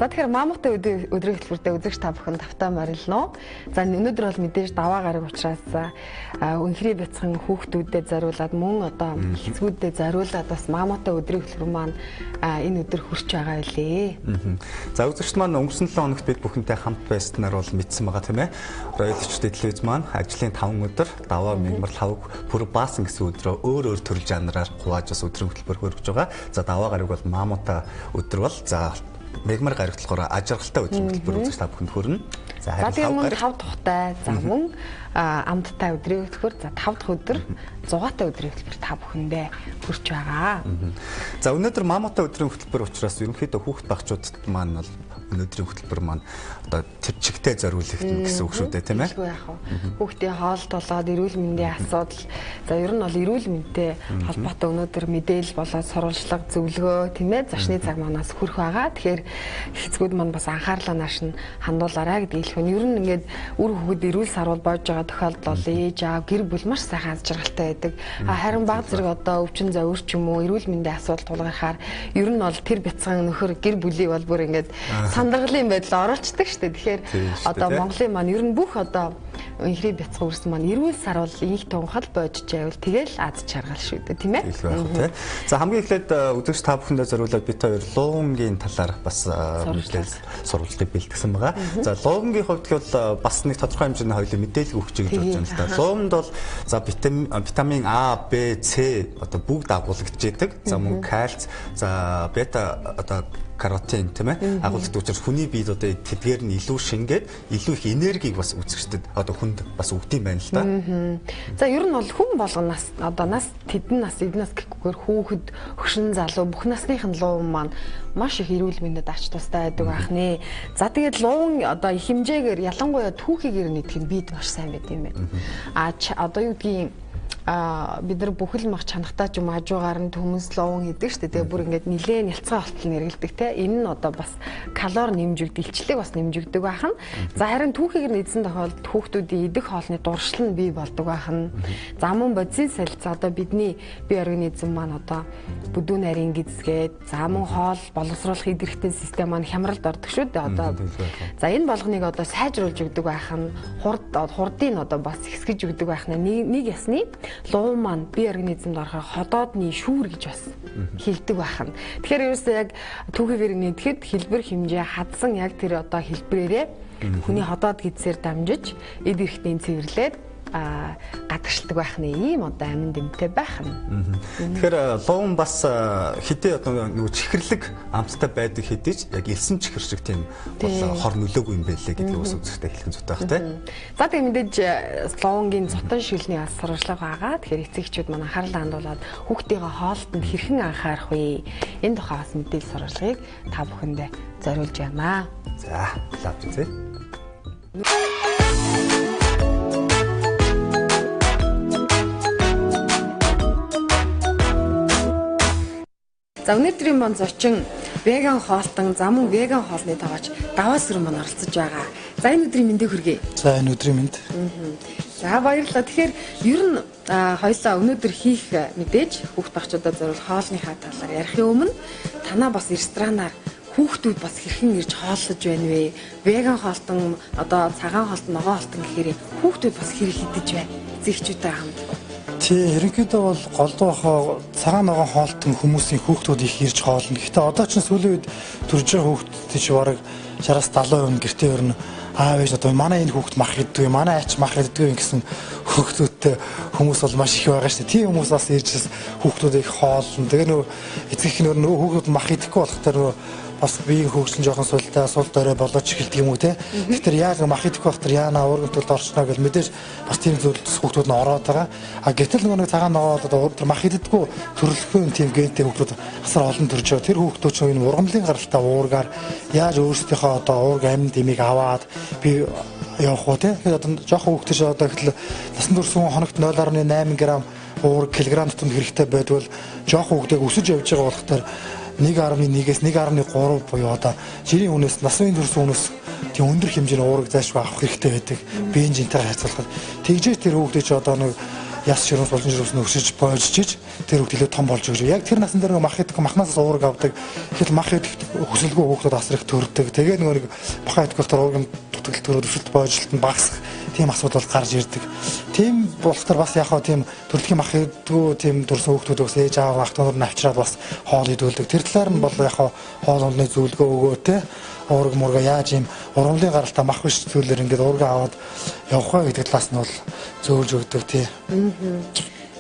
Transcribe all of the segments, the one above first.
За тэгэхээр Maamuutai өдрийн хөтөлбөртөө үзэгч та бүхэн тавтай морилно. За өнөөдөр бол мэдээж даваа гараг учраас өнхрий бяцхан хүүхдүүдэд зориулаад мөн одоо хэцгүүдэд зориулаад бас Maamuutai өдрийн хөтөлбөр маань энэ өдөр хүрч байгаа билээ. За үзэгч маань өнгөрсөн 7 хоногт бид бүхэнтэй хамт байснаар бол мэдсэн байгаа тийм ээ. Роялчдын телевиз маань ажлын 5 өдөр даваа мигмар 5 бүр баасан гэсэн өдрөө өөр төрөл жанраар хувааж өдрийн хөтөлбөр хөргөж байгаа. За даваа гараг бол Maamuutai өдөр бол за мегмар гарагт болохоор ажиргалтай өдрийн хөтөлбөр үзэж та бүхэнд хүрнэ. За харин 5 тухтай, за мөн амттай өдрийн хөтөлбөр, за 5 дахь өдөр 6-тай өдрийн хөтөлбөр та бүхэндээ хүрч байгаа. За өнөөдөр Maamuutai өдрийн хөтөлбөр учраас ерөнхийдөө хүүхд багчуудад маань бол өнөөдрийн хөтөлбөр маань одоо тэр чигтээ зориулах гэсэн үг шүү дээ, тийм ээ. Хүүхдийн хоолт болоод эрүүл мэндийн асуудал, за ер нь бол эрүүл мэндтэй холбоотой өнөөдөр мэдээлэл болоод сурвалжлага зөвлөгөө, тийм ээ, зочны цаг манаас хүрэх байгаа. Тэгэхээр эцгүүд маань бас анхаарлаа нааш нь хандуулаарай гэдэг хэлэх нь. Ер нь ингээд үр хүүхэд эрүүл сарвал боож байгаа тохиолдол бол ээж аав гэр бүл маш сайхан аз жаргалтай байдаг. Харин баг зэрэг одоо өвчин завир ч юм уу эрүүл мэндийн асуудал тулгархаар ер нь бол тэр бяцхан нөхөр гэр бүлийг бол бүр ингээд сандаргалын байдлаар оруулцдаг шүү дээ. Тэгэхээр одоо Монголын маань ер нь бүх одоо өнхрий бяцхан үрсэн маань эрүүл сарвал инх тунхал боож байвал тэгэл аз жаргал шүү дээ, тийм ээ. За хамгийн эхлээд үзэгч та бүхэндээ зориулаад бид хоёр луугангийн талаар бас мэдээлэл сурвалжлыг бэлтгэсэн байгаа. За луугангийн хувьд бол бас нэг тодорхой хэмжээний хоёулаа мэдээлэл өгч гэж бодож байна л да. Лууганд бол за витамин А, Б, С одоо бүгд агуулгдж идэг. За мөн кальц, за бета одоо каротин тийм ээ агуулгад учраас хүний биед одоо тэдгээр нь илүү шингээд илүү их энергийг бас үзэгчдэд одоо хүнд бас өгд юм байна л да. За ер нь бол хүн болгоноос одоо нас тэдэн нас эднээс гэхгүйгээр хүүхэд хөшин залуу бүх насныхын луун маань маш их эрүүл мэндэд ач тустай байдаг ахнэ. За тэгээд луун одоо их хэмжээгээр ялангуяа түүхийгээр нийтгэх нь биед маш сайн байд юм байна. Одоо юу гэдгийг бид нар бүхэл мах чанартай ч юм ажуугаар нь төмөс ловон хийдэг шүү дээ. Тэгээ бүр ингээд нилээн ялцгаа болтол нэргэлдэг те. Энэ нь одоо бас калори нэмжигдэх, илчлэг бас нэмжигдэх байхна. За харин түүхийгээр нийцсэн тохиолдолд хүүхдүүдийн идэх хоолны дуршил нь бий болдог байхна. За мөн бодисын солилцоо одоо бидний бие организм маань одоо бүдүүн нарийн гизгээд за мөн хоол боловсруулах идэрхтэн систем маань хямралд ордог шүү дээ. Одоо за энэ болгоныг одоо сайжруулж өгдөг байхна. Хурдыг одоо бас хэсгэж өгдөг байхна. Нэг ясны луун маань бие организмд орохоор ходоодны шүүр гэж бас хэлдэг байхна. Тэгэхээр ерөөсөө яг түүхийгээр нийтгэхэд хэлбэр хэмжээ хадсан яг тэр одоо хэлбэрээрээ хүний ходоод гидсээр дамжиж эд эрхтний цэвэрлээд гадагшилдаг байх нь ийм одоо амин дэмтэй байх нь. Тэгэхээр луун бас хэдий одоо нөгөө чихэрлэг амттай байдаг хэдий ч яг элсэн чихэр шиг тийм бол хор нөлөөгүй юм байлээ гэдгийг бас үзэхтэй хэлхэн зүйтэй байх тийм. За тийм мэдээж луунгийн зотон шилний аз сурвалжлага байгаа. Тэгэхээр эцэгчүүд маань анхаарлаа хандуулад хүүхдийнхээ хоолтонд хэрхэн анхаарах вэ? Энэ тухай бас мэдээлэл сурвалжлагыг та бүхэндээ зориулж байна. За, лавч үзье. За өнөөдрийн маань зочин веган хоолтон, за мөн веган хоолны даваач даваа сүрэн маань оролцож байгаа. За энэ өдрийн мэндийг хүргэе. За энэ өдрийн мэнд. За баярлалаа. Тэгэхээр ер нь хоёлаа өнөөдөр хийх мэдээж хүүхд багчуудад зориулах хоолныхаа талаар ярихын өмнө танаа бас ресторанаар хүүхдүүд бас хэрхэн ирж хооллож байна вэ? Веган хоолтон, одоо цагаан хоолтон, ногоон хоолтон гэхээр хүүхдүүд бас хэрэг хідэж байна. Эцэгчүүдтэй хамт. Тий, ерөнхийдөө бол голдуу цагаан ногоон хоолтон хүмүүсийн хүүхдүүд их ирж хоолно. Гэхдээ одоо ч сүүлийн үед төрж байгаа хүүхдүүд ч бараг 60-70% гэртээ өрнө. Аав ээж одоо манай энэ хүүхд мах иддэг, манай айч мах иддэг гэсэн хүүхдүүдтэй хүмүүс бол маш их байгаа шүү дээ. Тийм хүмүүс бас ирж хүүхдүүдийг хоолно. Тэгээ нөгөө эцэг их нөгөө хүүхдүүд мах идэхгүй болохоор нөгөө бас биеийн хөгжлөн жоохон султай, сул дорой болооч эхэлдэг юм уу те. Тэгэхээр яг мах идэхгүй болохоор яана уурган төлд орчноо гэж мэдээж бас тийм зүйлс хүүхдүүд нь ороод байгаа. Гэтэл нөгөө цагаан ногоо одоо мах иддэггүй төрөлхөн тийм гентэй хүүхдүүд асар олон төрж байгаа. Тэр хүүхдүүд чинь энэ ургамлын гаралтай уургаар яаж өөрсдийнхөө одоо уург амьд дэмийг аваад би явах уу те. Тэгэхээр одоо жоохон хүүхдтэй одоо ихэл насан турш хоногт 0.8 г уург килограмм тутамд хэрэгтэй байдвал жоохон хүүхдийг өсөж явж байгаа болохоор 1.1-ээс 1.3 буюу одоо жирийн хүнээс насны төрсөн хүнээс тийм өндөр хэмжээний уурэг заашгүй авах хэрэгтэй байдаг. Биеийн жинтэй харьцуулахад тэгжээ тэр хүүхдээ ч одоо нэг яс ширүүс болон ширүүс нь өсөж боожж тэр хүүхд илүү том болж өгч. Яг тэр насны дээр мах идэх махнаас уураг авдаг. Тэгэл мах идэх хүсэлгүй хүүхдүүд асар их төрдөг. Тэгээ нөгөө бахаа идэх болохоор уургийн дутагдaltaгаар өсөлт боожлолт нь багасах тийм асуудал гарч ирдэг. Тийм болохоор бас яг хаа тийм төрөлхийн мах идэггүй тийм дурсан хүүхдүүд бас ээж аав ах дүүнэр нь авчираад бас хоол идүүлдэг. Тэр талаар нь бол яг хаа хоол ундны зөвлөгөө өгөө те уураг мурга яаж юм ургамлын гаралтай мах биш зүйлэр ингээд уурга аваад явах вэ гэдэг талаас нь бол зөвлөж өгдөг тий.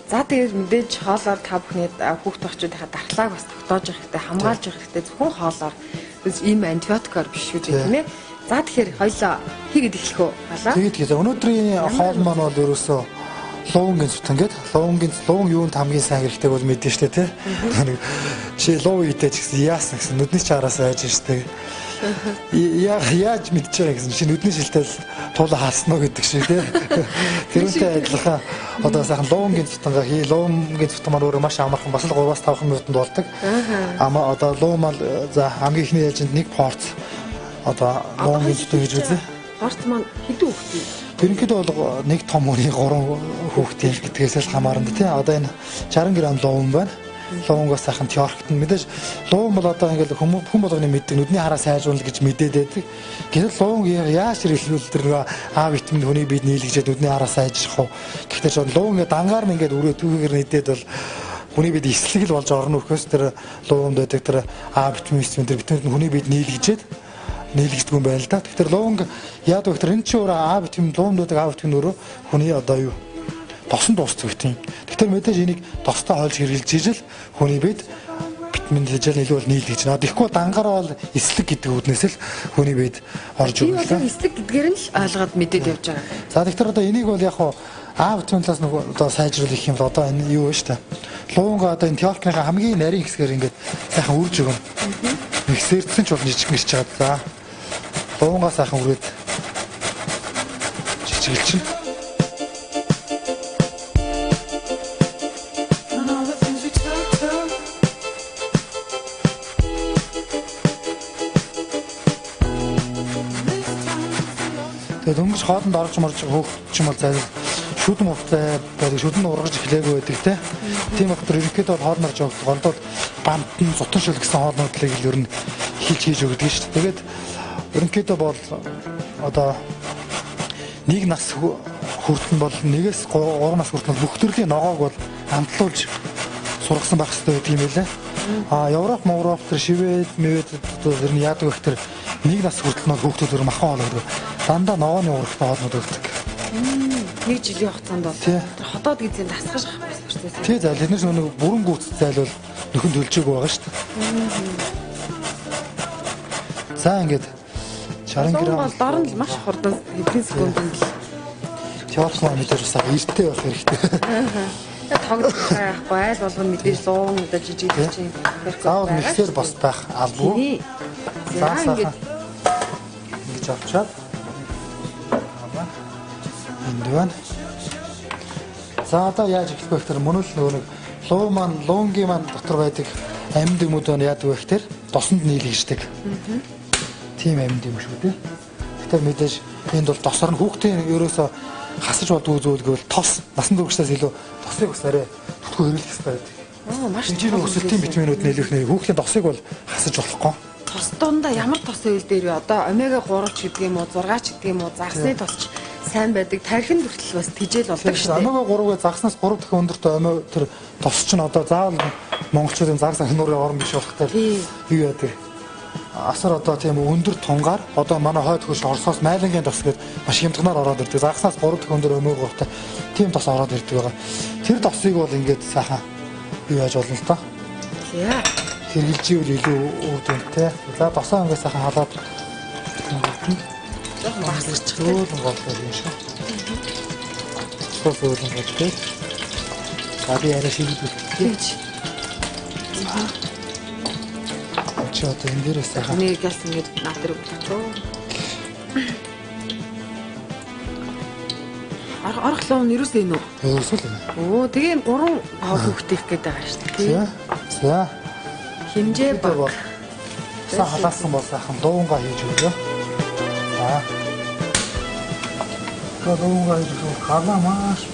За тэгээд мэдээж хоолоор та бүхний хүүхд тохчуудынхаа дархлааг бас тогтоож явах хэрэгтэй, хамгаалж явах хэрэгтэй. Зөвхөн хоолоор ийм антибиотикаар биш үү тийм ээ. За тэгэхээр хоёлаа хийгээд эхлэх үү халаа. Тэгээд өнөөдрийн хоол маань бол ерөөсөө луунгийн сутан гээд луун юунд хамгийн сайн хэрэгтэй бол мэдэн штэ тий. Чи луу идэж гэсэн яасан гэсэн нүдний чараас айж штэ. Яаж мэдж байгаа гэсэн чи нүдний шилтэл туулаа хаалсан уу гэдэг шиг тий. Тэрнтэй адилхан одоо сайхан луунгийн сутангаа луунгийн сутан маань өөрөө маш амархан бас л 3-5 минутанд болдог. Ама одоо луу маань за хамгийн ихний ээлжинд нэг порц одоо луунгийн сутан гэж үзье. Порц маань хэдэн хүүхэд? Ерөнхийдөө бол нэг том хүний 3 хүүхдийн гэдгээс л хамаарна тий. Одоо энэ 60 г луун байна. Луунгаас сайхан теорикт нь мэдээж луун бол одоо ингээл хүн болгоны мэддэг нүдний хараа сайжруулна гэж мэдээд байдаг. Гэтэл луун яаж хэрэглүүл тэр нэг А витамин хүний биед нийлгэжээд нүдний хараа сайжрах уу. Гэхдээ луун ингээ дангаар нь ингээд өрөө түүгээр нэдэд бол хүний биед эслэг л болж орно өгөхөөс тэр луунд байдаг тэр А витамин тэр витамин хүний биед нийлэгддэг юм байна л да. Тэгэхээр луунг яад вэ гэхээр энэ чинь өөрөө А витамин луунд байдаг А витамин өөрөө хүний одоо юу тосон дуусдаг тийм. Тэгэхээр мэдээж энийг тостой хойлж хэрэглэж ижил хүний биед витамин Д-ийг илүү бол нийлгэж байна. Тэгэхгүй дангаар бол эслэг гэдэг үднээс л хүний биед орж ирнэ. Тийм эслэг гэдгээр нь л ойлгоод мэдээд явж байгаа. За тэгэхээр одоо энийг бол яг хуу А витаминаас нэг одоо сайжруулах юм бол одоо энэ юу вэ штэ. Луунга одоо энэ теорикныхаа хамгийн нарийн хэсгээр ингээд сайхан үрж өгнө. Миксэрдсэн ч бол жижиг мэрч чаад. За луунгаа сайхан үрээд жижигэлчин. Тэгээд өнгөж хоолнд орж морж хөөгч юм бол зай шүдэн хувцай байдаг шүдэн ургаж эхлэегүй байдаг те. Тийм болохоор ерөнхийдөө хоол нарж явах голдол бамтан зутан шүл гэсэн хоолнуудлыг л ер нь хийж өгдөг шүү дээ. Тэгээд ерөнхийдөө бол одоо нэг нас хүртэн бол 1-3 нас хүртэн бүх төрлийн ногоог бол амтлуулж сургасан байх хэрэгтэй гэдэг юм байлаа. Европ тэр шивэд тэр нь яадаг вэ гэхээр нэг нас хүртэл нь хүүхдүүд өөр махан хоол өгдөг. Дандаа ногооны урагтай хоолнууд өгдөг. Нэг жилийн хугацаанд бол тэр хотоод гизээ дасгаж авах байсан шүү дээ. Тий за тэднээс нэг бүрэн гүйц зайлвал нөхөн төлжөөг байгаа шүү дээ. За ингээд 60 г бол дор нь л маш хурдан хэдэн секундд л теорикмаа мэдээж бас эрттэй байх хэрэгтэй. Тэгээд тоглох байхгүй айл болгоно мэдээж луун одоо жижиг чинь заавал миксер бас байх албагүй. За ингээд ингэж авчаад энд байна. За одоо яаж эхлэх вэ гэхээр мөн л нөгөө нэг луунгийн маань дотор байдаг амьд юмуд нь яадаг вэ гэхээр досонд нийлгэждэг. Тийм амьд юм шүү дээ. Гэхдээ мэдээж энд бол досор нь хүүхдийн ерөөсө хасаж болдгоо зүйлгэл тос насан туршдаас илүү тосыг бас арай тутгуу хэрэглэх хэрэгтэй байдаг. Маш тийм өсөлтийн витаминууд нэлээх нэ хүүхдийн тосыг бол хасаж болохгүй. Тос дундаа ямар тос үйл дээр вэ? Одоо омега 3 ч гэдэг юм уу, 6 ч гэдэг юм уу, загсны тос ч сайн байдаг. Тархинд хүртэл бас тижэл болдог шүү дээ. Омега 3-ыг загснаас 3 дахин өндөртэй омега тэр тос чинь одоо заавал монголчуудын загс нуурын орн биш болохтой юу яадаг. Асар одоо тийм өндөр тунгаар одоо манай хойд хөрш Оросоос майлангийн тос гэдэг маш хямдганаар ороод ирдэг. Загснаас 3 дахин өндөр омега 3-тай тийм тос ороод ирдэг байгаа. Тэр тосыг бол ингээд сайхан юу яаж болно л та. Тий. Хэрэгжилжүүл илүү үүдэнтэй. За тосоо ингээд сайхан халаад жоохон багсарчих. Зөөлөн болдог юм шиг. Зөөлөн болдог. За би арай шийдвэрлэе. Чи одоо энэ дээрээ сайхан нэг газ ингэж натрыг болчихоо. Аргалуу нь юус энэ үү? Юус л юм. Оо тэгээ 3 хоол хүүхдих гээд байгаа шүү дээ. За. Хэмжээ баг. Са халаасан бол сайхан дуунгаа хийж өгөө. За. Лоонга ирэх хана маш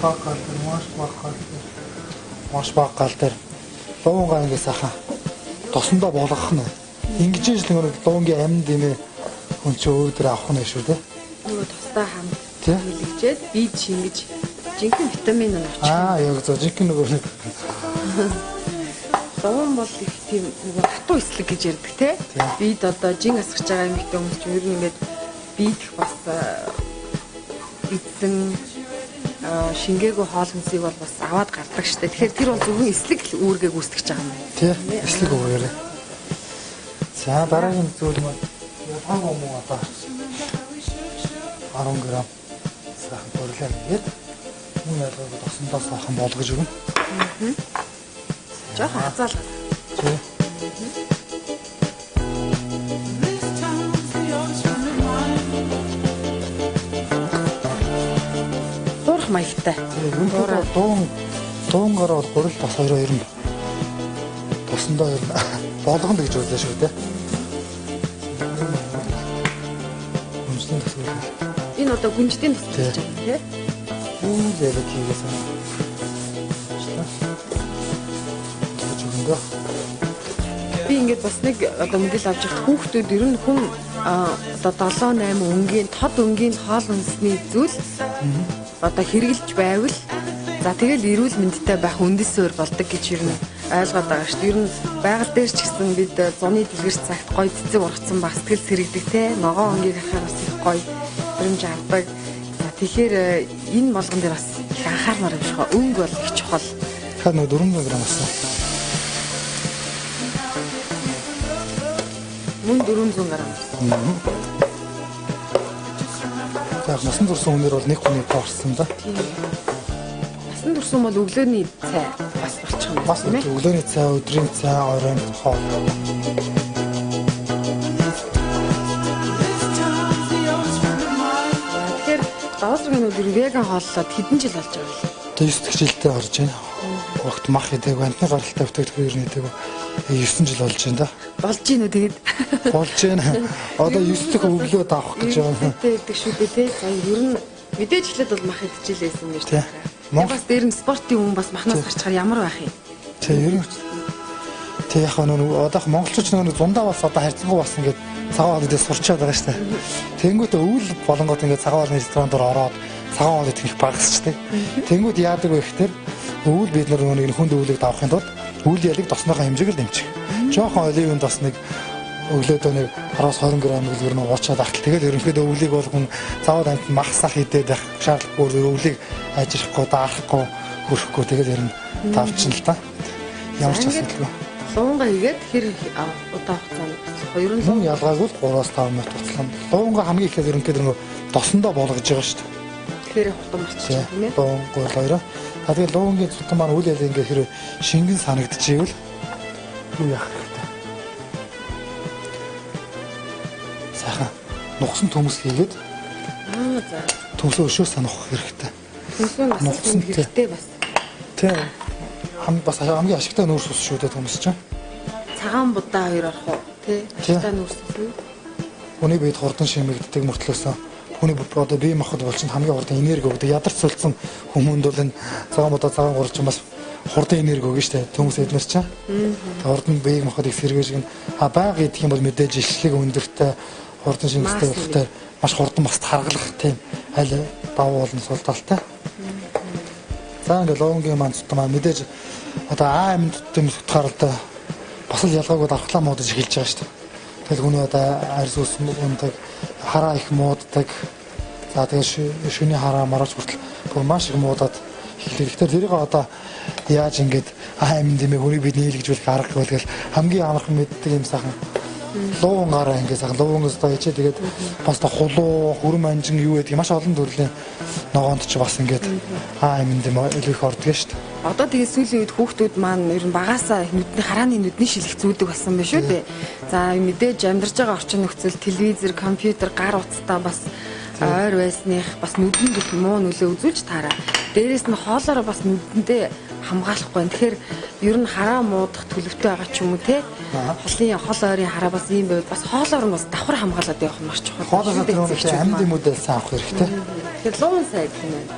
баг гал дээр лоонга ингэ сайхан тосондоо болгох нь. Ингэж л нэг лоонгийн амин димээ хүн чи өөр авах нь шүү дээ. Нөгөө тостой хамт хэлэгчээд бие шингэж жинхэнэ витамин нь авчих. Яг зөв жинхэнэ нөгөө нэг лоон бол их тийм нөгөө хатуу эслэг гэж ярьдаг те. Бид одоо жин асгаж байгаа юм ихтэй хүмүүс чинь ер нь ингээд биедх бас эзэн шингээгүй хоол хүнсийг бол бас аваад гардаг штэ. Тэгэхээр тэр бол зөвхөн эслэг үүргээ гүйцэтгэж байгаа юм байна. Тий. Эслэг үүрээ. За дараагийн зүйл нь ятаагүй муу одоо 10 г сайхан борлоо гэдэг. Муу ялгаагүй тосондоо сайхан болгож өгнө. Жохон хазаалгаа. Тий. Дурах маягтай. Дуунгаар бол гурил бас хоёроо ер нь тосондоо ер нь болгоно гэж үзлээ шүү дээ. Гүнжлийн тос үү? Энэ одоо гүнжлийн тос гэж байна тий. Үгүй яг тийгээс аа. Би ингээд бас нэг одоо мэдээлэл авч байгаа хүүхдүүд ер нь хүн одоо 7 8 өнгийн тод өнгийн хоол хүнсний зүйл одоо хэрэгжилж байвал за тэгэл эрүүл мэндтэй байх үндэс суурь болдог гэж ер нь ойлгоод байгаа шүү дээ. Ер нь байгаль дээр ч гэсэн бид зуны дэлгэрч цагт гоё цэцэг ургацсан ба сэтгэл сэрэгдэг те ногоон өнгийг харахаар бас их гоё хөрөмж авдаг. За тэгэхээр энэ болгон дээр бас их анхаармаар юм шиг ба өнгө бол их чухал. Тэгэхээр нөө 400 г асан. Мөн 400 г. За насан турсан хүнээр бол нэг хүний порсон да. Насан турсан бол өглөөний цай бас болчих юм. Бас өглөөний цай, өдрийн цай, оройн хоол. Тэгэхээр даваасрын өдөр веган хооллоод хэдэн жил болж байгаа вэ? Тэгээ 9 дэх жилдээ орж байна. Огт мах идэг, амтны гаралтай өвтөгдөх ер нь идэг 9 жил болж байна да. Болж гин үү тэгээд? Болж байна. Одоо 9 дэх өглөөд авах гэж байгаа. Тэгдэг шүү дээ тий. За ер нь мэдээж эхлээд бол мах идчихлээсэн юм шүү дээ. Бас дээр нь спортын хүн бас махнаас гарчаар ямар байх юм? Тэг ер нь тэг яг нөгөө одоо монголчууд нөгөө зундаа бас одоо харьцангуй бас ингээд цагаан хоолойдоо сурчаад байгаа шүү дээ. Тэнгүүтээ өвөл болонгууд ингээд цагаан хоолны ресторан дээр ороод цагаан хоол идэх их багасчтэй. Тэнгүүд яадаг вэ гэхээр өвөл бид нар нөгөө хүнд өвлийг давахын тулд өвөл ялыг тосныхаа хэмжээг л дэмжих. Жохон оливын тос нэг өглөөдөө нэг 10-20 г гэл ер нь уучаад ахтал тэгэл ерөнхийдөө өвлийг болгон завод амт махсах идээд байх шаардлагагүй өвлийг ажихгүй даахгүй хөрөхгүй тэгэл ер нь давчин л та. Ямар ч асуудалгүй. Луунга хийгээд хэр удаа хугацаанд хоёр нь луун ялгаагүй 3-5 минут туслана. Луунга хамгийн ихээр ерөнхийдөө нөгөө тосондоо болгож байгаа шүү дээ. Тэгэхээр хутам болчих тийм ээ. Луунгүй хоёроо. Тэгээд луунгийн цутан маань үйл ялын ингээ хэрэг шингэн санагдчихвэл юу яах вэ? Сайхан нугсан төмс хийгээд за төмсөө өшөө санах хэрэгтэй. Төмсөө нугсан хэрэгтэй бас. Тийм. Бас хамгийн ашигтай нүүрс ус шүү дээ төмс чинь. Цагаан будаа хоёр орох уу тий? Ашигтай нүүрс ус үү? Хүний биед хурдан шимэгддэг мөртлөөс хүний одоо бие махбод бол чинь хамгийн хурдан энерги өгдөг. Ядарч сүлдсэн хүмүүнд бол энэ цагаан будаа цагаан гурч чинь бас хурдан энерги өгнө шүү дээ. Төмс эднэр чинь. Хурдан бие махбодыг сэргээж гэн байга идэх юм бол мэдээж ишлэг өндөртэй хурдан шингэстэй болохтой маш хурдан бас харгалах тийм аль давуу болно сул талтай. За ингээд лоонгийн маань цутмаа мэдээж одоо аминд төмс утгаар одоо бас л ялгаагүй дархлаа муудаж эхэлж байгаа шүү дээ. Тэгэл хүний одоо арьс ус ундаг хараа их мууддаг. За тэгээ шүний хараа маргааш хүртэл маш их муудаад эхлэх. Тэгэхээр тэрийг одоо яаж ингээд аминд дэмээ хүний бид нийлгэж болох арга гэвэл хамгийн амархан мэддэг юм сайхан луунгараа ингээд сайхан луунгаас одоо ичээ тэгээд бас хулуу хөрөм анжин юу гэдэг маш олон төрлийн ногоонд ч бас ингээд аминд дэмээ их ордог шүү дээ. Одоо тэгээ сүүлийн үед хүүхдүүд маань ер нь багаасаа нүдний харааны нүдний шилэх зүүдэг болсон байна шүү дээ. За мэдээж амьдарч байгаа орчин нөхцөл телевизэр, компьютер, гар утастай бас ойр байсных бас нүдэнд их муу нөлөө үзүүлж таараа. Дээрээс нь хоолоороо бас нүдэндээ хамгаалахгүй. Тэгэхээр ер нь хараа муудах төлөвтэй байгаа ч юм уу те. Хол ойрын хараа бас ийм байвал бас хоолоор нь бас давхар хамгаалаад явах нь маш чухал. Хоолоос амд юмудаа сайн авах хэрэгтэй. Тэгэхээр луун сайд юм байна.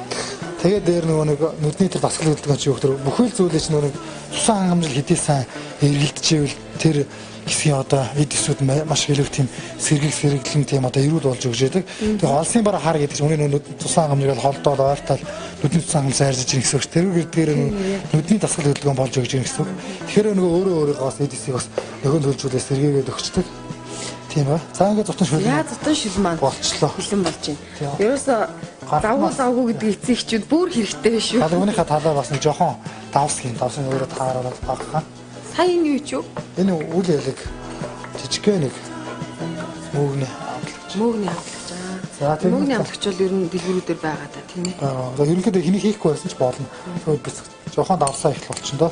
Тэгээд дээр нөгөө нэг нүдний тэр дасгал хөдөлгөөн чи өгтөр бүхэл зүйлээ чи нөгөө нэг цусан хангамжил хэдий сайн эргэлдэжээвэл тэр хэсгийн одоо эд эсүүд маш илүү тийм сэргэлэн тийм одоо эрүүл болж өгч яадаг. Тэгээд холсын бараа хар гэдэг чинь өнөө цусан хангамжийг холдоод ойртол нүдний цусан хангамж сайрж иж гэсэн үг. Тэр нүдний дасгал хөдөлгөөн болж өгч гэсэн үг. Тэгэхээр нөгөө өөрөөгоос эд эсийг бас нөхөн төлжүүлээ сэргээгээд өгчдөг. Тийм ба. За ингээд зутан шүлэн. Яа зутан шүлэн маань болчлоо. Бэлэн болж байна. Ерөөсө завгүй гэдэг эцэг эхчүүд бүр хэрэгтэй биш үү? Үүнийхээ талаа бас нэг жоохон давсан өөрөө таараад багхаа. Сая энэ юу ч юу? Энэ үл ялэг жижигхэн нэг мөөгний авлагч. Мөөгний авлагч. За тийм мөөгний авлагч бол ер нь дэлгүүрүүдээр байгаа та тийм ээ. За ерөнхийдөө хэнийг хийхгүй байсан ч болно. Тэгвэл бис жоохон давсаа их болчихно доо.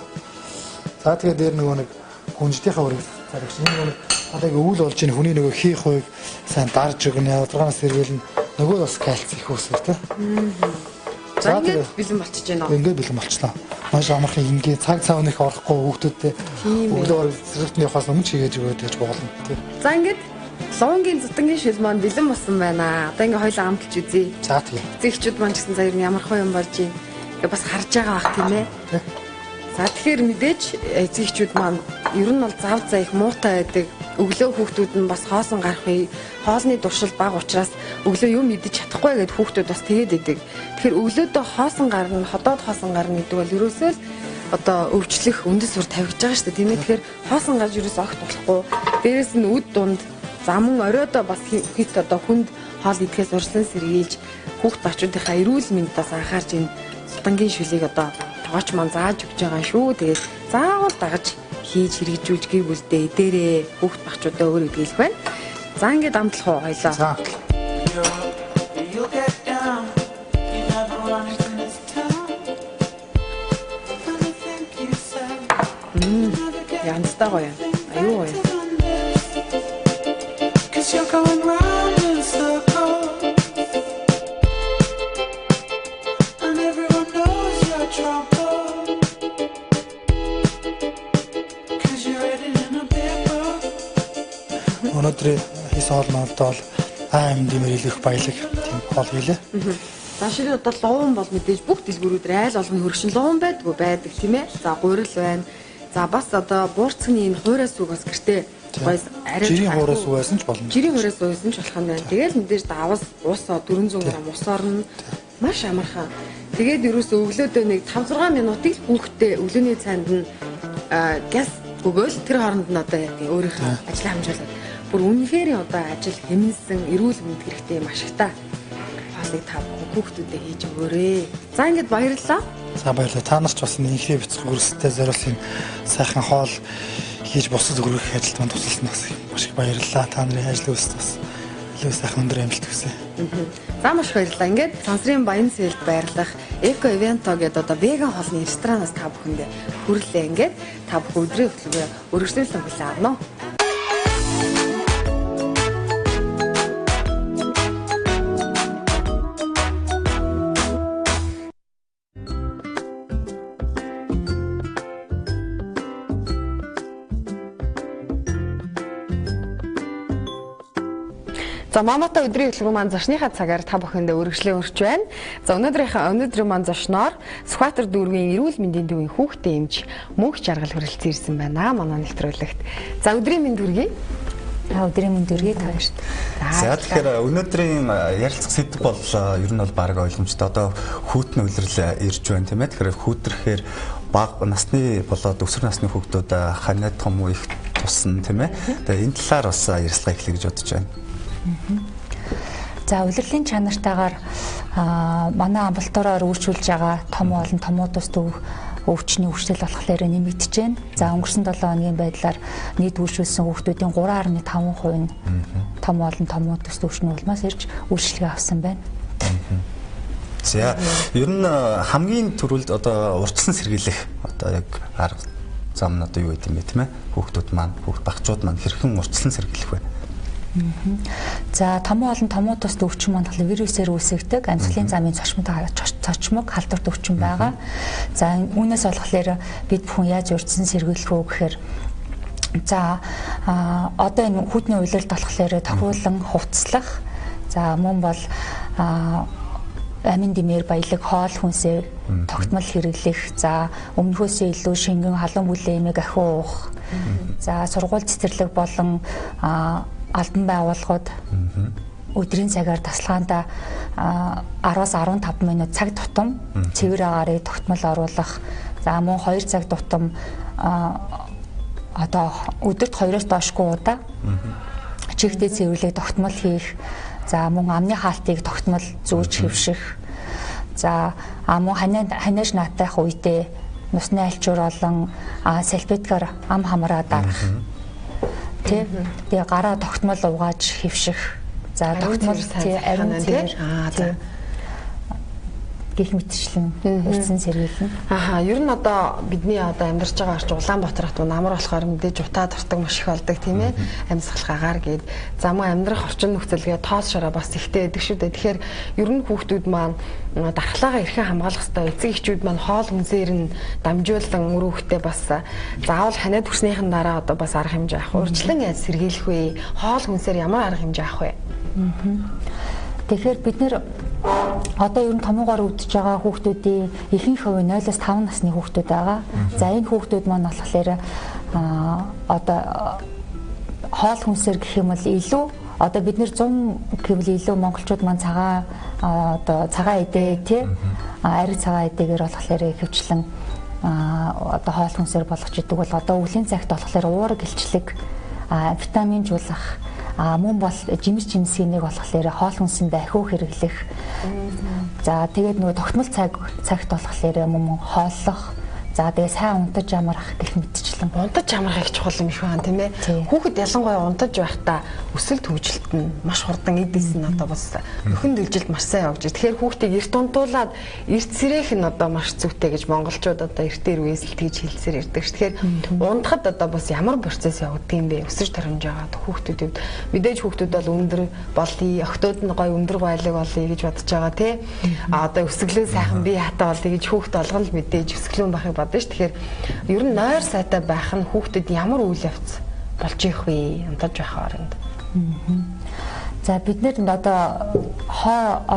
За тэгээд дээр нэг хүнжтийнхаа үрийг зарагч. Энэ нэг одоо үйл болж ийн хүний нөгөө хийх хувийг сайн дарж өгнө. Ядарганаас сэргийлнэ. Нөгөө бас кальц их үүсгэх тийм. За ингээд бэлэн болчихж байна. Ингээд бэлэн болчихлоо. Маш амархан ингээд цаг цаавны их орохгүй хүүхдүүдтэй өглөөр зэрэгтний явахаас өмнө чигээд өгөөд гэж болно тийм. За ингээд луунгийн зутангийн шил маань бэлэн болсон байна. Одоо ингээд хоёлаа амталж үзье. За тийм. Эцэгчүүд маань ч гэсэн за ер нь ямар хөө юм болж юм. Ингээд бас харж байгаа бах тийм ээ. За тэгэхээр мэдээж эцэгчүүд маань ер нь бол зав за их муутай байдаг. Өглөө хүүхдүүд нь бас хоосон гарахыг хоолны дуршил бага учраас өглөө юм идэж чадахгүй гэдээ хүүхдүүд бас тэгээд идэг. Тэгэхээр өглөөдөө хоосон гарна, ходоод хоосон гарна гэдэг бол ерөөсөө л одоо өвчлөх үндэс сур тавьж байгаа шүү дээ тийм ээ. Тэгэхээр хоосон гарч ерөөс огт болохгүй. Дээрээс нь үд дунд замун оройдоо бас хит одоо хүнд хоол идэхээс урьдчилан сэргийлж хүүхд бачуудынхаа эрүүл мэндээс анхаарч энэ сутангийн шүлийг одоо тоогч маань зааж өгч байгаа шүү. Тэгээд заавал дагаж хийж хэрэгжүүлж гэр бүлдээ дээрээ хүүхд багчуудаа өөр идэлэх байна. За ингээд амтлах уу хоёлаа. За. Янзтай гоё. Аюу гоё. Өнөөдөр хийсэн хоолнууд бол АМД мэрэлэх баялаг тийм хоол хийлээ. За ширээ одоо луун бол мэдээж бүх дэлгүүрүүдээр айл олгоны хөргшин луун байдаг тийм ээ. За гурил байна. За бас одоо буурцгны энэ хуйраас үг бас гэртээ гоё арай жирийн хуйраас үг байсан ч болно. Жирийн хуйраас байсан ч болох юм байна. Тэгэл мэдээж давас ус 400 г ус орно. Маш амархан. Тэгээд ерөөсөө өглөөдөө нэг 5-6 минутыг хүүхдээ өглөөний цайнд нь газ өгөөл тэр хооронд нь одоо өөрийнхөө ажлаа хамжуулаад бүр үнэхээр одоо ажил хэмнэсэн эрүүл мэнд хэрэгтэй юм ашигтай. Хоолыг та хүүхдүүдэд хийж өгөөрэй. За ингээд баярлалаа. За баярлалаа. Та нар ч бас инхээ бяцхан хөрстэй зориулсан сайхан хоол хийж бусад өргөх ажилд манд тусалсан бас маш их баярлалаа. Та нарын ажил үйлс бас илүү сайхан өндөр амжилт хүсье. За маш баярлалаа. Ингээд Сансрын Баян Сэлд байрлах Эко Ивенто гэдэг одоо веган хоолны ресторанаас та бүхэндээ хүрлээ. Ингээд та бүхэн өдрийн хөтөлбөрөөр өргөжлүүлэн хүлээн авна уу? За Maamuutai өдрийн хөтөлбөр маань зочныхаа цагаар та бүхэндээ үргэлжлэн өрч байна. За өнөөдрийн маань зочноор Сүхбаатар дүүргийн эрүүл мэндийн төвийн хүүхдээ эмч мөнх жаргал хүрэлцэн ирсэн байна. Манай нэвтрүүлэгт. За өдрийн мэнд хүргэе. Өдрийн мэнд хүргэе та нарт. За тэгэхээр өнөөдрийн ярилцах сэдэв бол ер нь бол баг ойлгомжтой. Одоо хүүтэн үйлрэл ирж байна тийм ээ. Тэгэхээр хүүтрэхээр бага насны болоод өсвөр насны хүүхдүүд ханаад том их тусна тийм ээ. Тэгээ энэ талаар бас ярилцлага эхлэе гэж бодож байна. За улирлын чанартаагаар манай амбулатороор үйлчүүлж байгаа том болон томуудаас төв өвчний өвчлөл болохоор нэмэгдэж байна. За өнгөрсөн 7 хоногийн байдлаар нийт үйлчүүлсэн хүүхдүүдийн 3.5% нь том болон томуудаас өвчний улмаас ирж үйлчлэгээ авсан байна. За ер нь хамгийн түрүүлд одоо урьдчилан сэргийлэх одоо яг арга зам нь одоо юу гэдэг юм бэ тийм ээ? Хүүхдүүд маань, хүүхд багчууд маань хэрхэн урьдчилан сэргийлэх вэ? За том болон томуудаас өвчин маань вирусээр үүсгдэг амьсгалын замын цочмог халдварт өвчин байгаа. За үүнээс болохоор бид бүхэн яаж урьдчилан сэргийлэх вэ гэхээр за одоо энэ хүүтний уйлалд болохоор тохиолон хувцлах за мөн бол амин димээр баялаг хоол хүнсээ тогтмол хэрэглэх. За өмнөхөөсөө илүү шингэн халуун бүлээн эмийг ахиу уух. За сургууль цэцэрлэг болон албан байгууллагууд өдрийн цагаар тасалгаанда 10-аас 15 минут цаг тутам цэвэр агаарыг тогтмол оруулах. За мөн 2 цаг тутам одоо өдөрт 2-оос доошгүй удаа чихтэй цэвэрлэг тогтмол хийх. За мөн амны хаалтыг тогтмол зүүж хэвших. За мөн ханаж наатайх үедээ нусны альчуур болон салфеткаар ам хамраа дарах. Тэгээ гараа тогтмол угааж хэвших. За тогтмол ариун цэвэр гих мэтчлэн урьдсан сэргийлнэ. Ер нь одоо бидний одоо амьдарч байгаа орчин Улаанбаатар хот намар болохоор мэдээж утаа дуртаг маш их болдог тийм ээ. Амьсгалах агаар гээд за мөн амьдрах орчин нөхцөлгээ тоос шараа бас ихтэй байдаг шүү дээ. Тэгэхээр ер нь хүүхдүүд маань дархлаагаа эрхэн хамгаалах хэрэгтэй. Эцэг эхчүүд маань хоол хүнсээр нь дамжуулан өрөөхтэй бас заавал ханиад хүрснийхэн дараа одоо бас арга хэмжээ авах. Урьдчилан яаж сэргийлэх вэ? Хоол хүнсээр ямар арга хэмжээ авах вэ? Тэгэхээр бид нэр одоо ер нь томоогоор өвдөж байгаа хүүхдүүдийн ихэнх хувь 0-5 насны хүүхдүүд байгаа. За энэ хүүхдүүд маань болохоор одоо хоол хүнсээр гэх юм бол илүү одоо бид нэр 100 гэвэл илүү монголчууд маань цагаан одоо цагаан эдээ тий ариг цагаан эдээгээр болохоор хөвчлэн одоо хоол хүнсээр болгож идэг бол одоо өвлийн цагт болохоор уураг гэлчлэг витаминжуулах мөн бол жимсгийн нэг болохоор хоол хүнсэндээ ахиу хэрэглэх. За тэгээд нөгөө тогтмол цагт болохоор мөн хооллох. За тэгээ сайн унтаж амрах гэх мэтчлэн. Унтаж амрах их чухал юм шиг байна тийм ээ. Хүүхэд ялангуяа унтаж байхдаа өсөлт хөгжилт нь маш хурдан эдээс нь одоо бас нөхөн дөлжилт маш сайн явж. Тэгэхээр хүүхдийг эрт унтуулад эрт сэрэх нь одоо маш зүйтэй гэж монголчууд одоо эртээр үеэс л тэгж хэлсээр ирдэг ш. Тэгэхээр унтахад одоо бас ямар процесс явагддаг юм бэ? Өсөж торомж байгаа хүүхдүүдэд мэдээж хүүхдүүд бол өндөр болъё, охтууд нь гоё өндөр гойлог болъё гэж бодож байгаа тий. Одоо өсөглөө сайхан бие хатаа болъё гэж хүүхд олгон л мэдээж өсөглөө байхыг бодож ш. Тэгэхээр ер нь нойр сайтай байх нь хүүхдэд ямар үйл явц болж их вэ? Унтаж байх хооронд. За бид нэр одоо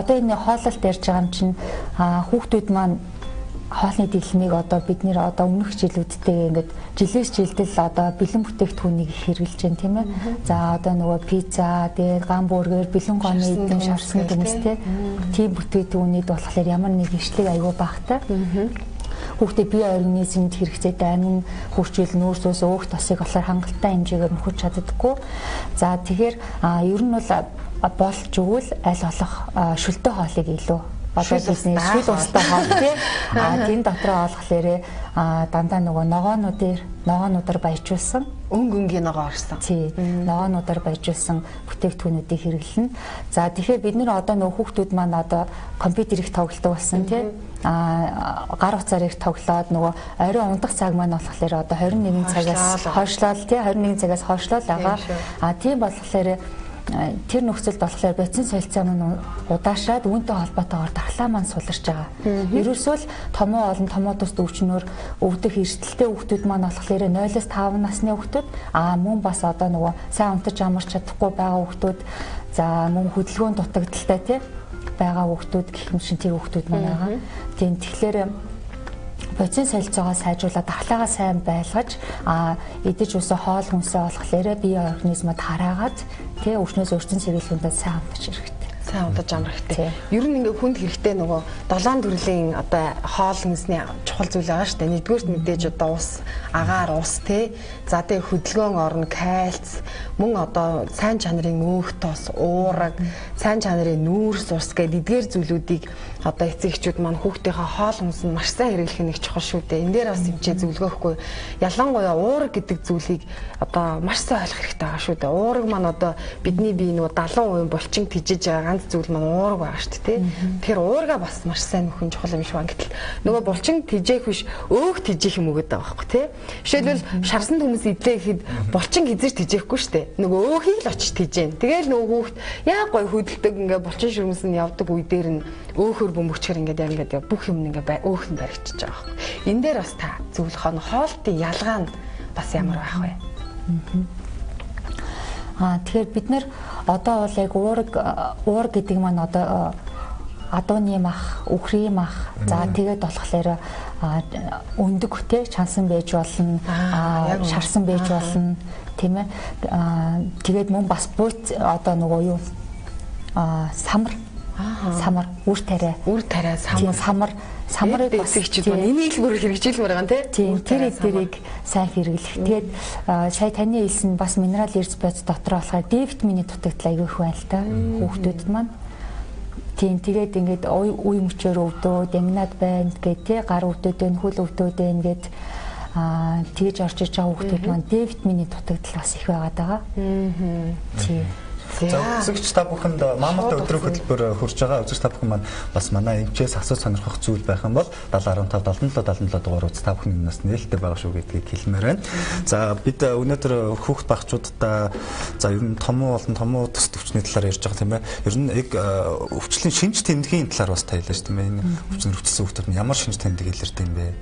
энэ хооллолт ярьж байгаа юм чинь хүүхдүүд маань хоолны дэглэмийг одоо бид нэр одоо өмнөх жилүүдтэйгээ ингээд жилээс жилдэл одоо бэлэн бүтээгдэхүүнийг их хэрэгжилж байна тийм ээ. За одоо нөгөө пицца, тэгээд гамбургер, бэлэн гоны эдэн шарсны гэмстэй тийм бүтээгдэхүүнүүд болохоор ямар нэг ишлэг аюул багтай. Хүүхдээ бие организмд хэрэгцээтэй амин хүрчүүл нүүрсөөс өөх тосыг болохоор хангалттай хэмжээгээр нөхөж чаддаггүй. За тэгэхээр ер нь бол болж өгвөл аль болох шүлтэй хоолыг илүү одоо бидний шүл устай хоол тий тэн дотроо олголоорэ дандаа нөгөө ногоонуудаар баяжуулсан өнгөнгийн ногоо орсон. Тий. Ногоонуудаар баяжуулсан бүтээгдэхүүнүүдийг хэрэглэнэ. За тэгэхээр бид нэр одоо нөгөө хүүхдүүд маань одоо компьютер их тоглолдог болсон тий. Гар утсаар их тоглоод нөгөө оройн ундах цаг маань болохоор одоо 21 цагаас хойшлол тий 21 цагаас хойшлол байгаа. Тийм болохоор тэр нөхцөлд болохоор бодис солилцоо маань удаашраад үүнтэй холбоотойгоор дархлаа маань суларч байгаа. Ерөөсөө л томоо олон томоодоос өвчнөр өвдөх эрсдэлтэй хүүхдүүд маань болохоор 0-5 насны хүүхдүүд мөн бас одоо нөгөө сайн унтаж амарч чадахгүй байгаа хүүхдүүд за мөн хөдөлгөөнд дутагдaltaй тий байгаа хүүхдүүд гэх юм шиг тэр хүүхдүүд маань байгаа. Тийм тэгэхээр бодис солилцоогоо сайжруулаад дархлаагаа сайн байлгаж идэж уусаа хоол хүнсээ олохлоорэ бие организмад хараагаад тий өвчнөөс өрчсөн сэргийлэхүүндээ сайн амтаж хэрэгтэй. Сайн унтаж амрах хэрэгтэй. Ер нь ингээ хүнд хэрэгтэй нөгөө 7 төрлийн одоо хоол хүнсний чухал зүйл байгаа шүү дээ. Нэгдүгээрт мэдээж одоо ус, агаар ус тий. За тэгээ хөдөлгөөн орно, кальц, мөн одоо сайн чанарын өөх тос, уураг, сайн чанарын нүүрс ус гэдэг эдгээр зүйлүүдийг одоо эцэг эхчүүд маань хүүхдийнхээ хоол хүнс нь маш сайн хэрэглэх нэг чухал шүү дээ. Энэ дээр бас хэмжээ зөвлөгөөхгүй. Ялангуяа уураг гэдэг зүйлийг одоо маш сайн ойлгох хэрэгтэй байгаа шүү дээ. Уураг маань одоо бидний бие нөгөө 70% булчин тижиж байгаа ганц зүйл маань уураг байгаа шүү дээ. Тэгэхээр уурга бас маш сайн нөхөн чухал юм шиг байна. Гэтэл нөгөө булчин тижээх биш өөх тижээх юм өгöd байгаа байхгүй тий. Жишээлбэл шарсан хүмүүс идлээ гэхэд булчин хизэж тижээхгүй шүү дээ. Нөгөө өөхийг л очиж тижээн. Тэгээл нөгөө хүүхд яа гой хөдөлдөг ингээ булчин шүрмэс нь явдаг үе дээр нь өөхөр бөмбөгчгөр ингээд бүх юм ингээ өөх нь баригчиж байгаа байхгүй. Энэ дээр бас та зөвлөх нь хоолтын ялгаа нь бас ямар байх вэ? Тэгэхээр бид нэр одоо бол яг уураг гэдэг маань одоо адууны мах, үхрийн мах. За тэгээд болохоор өндөг те чансан байж болно, шарсан байж болно, тийм ээ. Тэгээд мөн бас буйц одоо нөгөө юу самар үр тариа самарыг бас хичээд байна. Энийг л бүр хэрэгжүүлмээр байгаа тийм тэр эдгэрийг сайн хэрэглэх. Тэгээд сая таны хэлсэн бас минерал эрс бодис дотор болохоор D витамины дутагдал аягүй их байна л та хүүхдүүдэд маань. Тийм тэгээд ингээд үе мөчөөр өвдөө, даминад байна гэдэг тий гар өвдөд байна, хөл өвдөд байна гэд тэгж орж иж байгаа хүүхдүүд маань D витамины дутагдал бас их байгаа даа. Тийм. За үзэгч та бүхэнд Maamuutai өдрийн хөтөлбөр хурж байгаа. Үзэгч та бүхэн маань бас манай эмчээс асууж сонирхох зүйл байх юм бол 7015 77 77 дугаар үз та бүхэн нас нээлттэй байгаа шүү гэдгийг хэлмээр байна. За бид өнөөдөр хүүхд багчуудаа за ер нь томуу төс төвчний талаар ярьж байгаа тийм ээ. Ер нь яг өвчлөлийн шинж тэмдгийн талаар бас таялаа шүү тийм ээ. Энэ өвчнөр өвчлсөн хүүхдүүд нь ямар шинж тэмдэг илэрдэг юм бэ?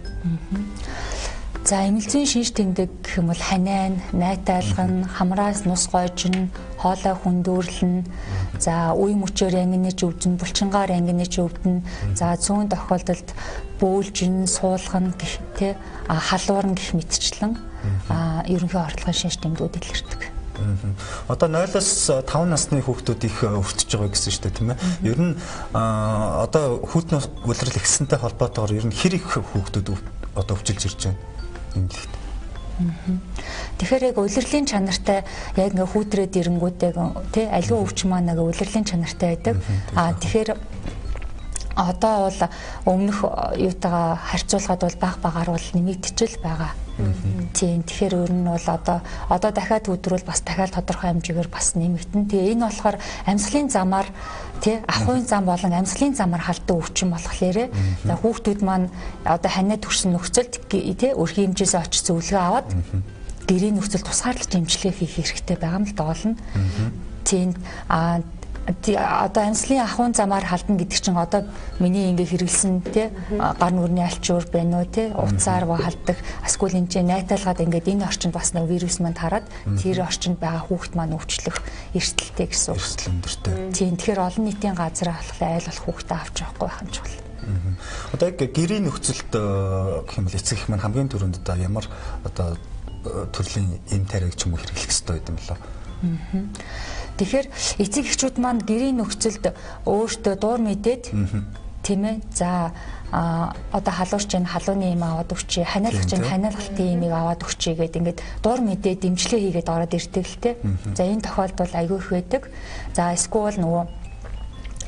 За эмэлзэн шинж тэмдэг гэх юм бол ханайн, найтайлган, хамраас нус гойжин, хоолой хүндөөрлөн, за үе мөчөөр ангинэж өвдөн, булчингаар ангинэж өвдөн, за зүүн тохиолдолд бөөлжин, суулган гэх тэ халуурн гэх мэтчлэн ерөнхий орлогын шинж тэмдгүүд илэрдэг. Одоо 0-5 насны хүүхдүүд их өвтөж байгаа гэсэн шүү дээ тийм ээ. Ер нь одоо хүүхдийн улирал ихсэнтэй холбоотойгоор ер нь хэр их хүүхдүүд одоо өвчилж ирж байна? Тэгэхээр яг улирлын чанартай яг ингээ хүүтрээд ирэнгүүтэй тий аливаа өвч маань ингээ улирлын чанартай байдаг. Тэгэхээр одоо бол өмнөх юутайгаа харьцуулахад бол баг бол нэмэгдчихэл байгаа. Тийм тэгэхээр өөр нь бол одоо дахиад өдрүүл бас дахиад тодорхой хэмжээгээр бас нэмэгдэн. Тэгээ энэ болохоор амьсгалын замаар тий ахуйн зам болон амьсгалын замаар халдсан өвчин болохоор хүүхдүүд маань одоо ханаа төрсөн нөхцөлд тий өрхийн хэмжээсээ очиж зөвлөгөө аваад гэрийн нөхцөл тусгаарлаж эмчилгээ хийх хэрэгтэй байгаа юм л доолно. Тийм одоо амьсгалын ахуйн замаар халдна гэдэг чинь одоо миний ингээ хэрэгэлсэн тий гар нүрийн альчуур байна уу тий утсаар халддаг эсвэл энэ чинь найталгаад ингээд энэ орчинд бас нэг вирус манд хараад тэр орчинд байгаа хүүхэд маань өвчлөх эрсдэлтэй гэсэн үг. Эрсдэлтэй. Тийм тэгэхээр олон нийтийн газар авах айл болох хүүхдээ авч явахгүй байх юм чухал. Одоо яг гэрийн нөхцөлд гэх юм бол эцэг их маань хамгийн түрүүнд одоо ямар одоо төрлийн эм тариаг ч юм уу хэрэглэх хэрэгтэй байд юм болоо. Тэгэхээр эцэг эхчүүд маань гэрийн нөхцөлд өөртөө дуур мэдээд тийм ээ. За одоо халуурч энэ халууны юм аваад өгчээ, ханиалгач энэ ханиалгалтын юмыг аваад өгчээ гэдэг ингээд дуур мэдээд дэмжлэг хийгээд ороод ирдэг л те. За энэ тохиолдол айгүй их байдаг. За эсвэл нөгөө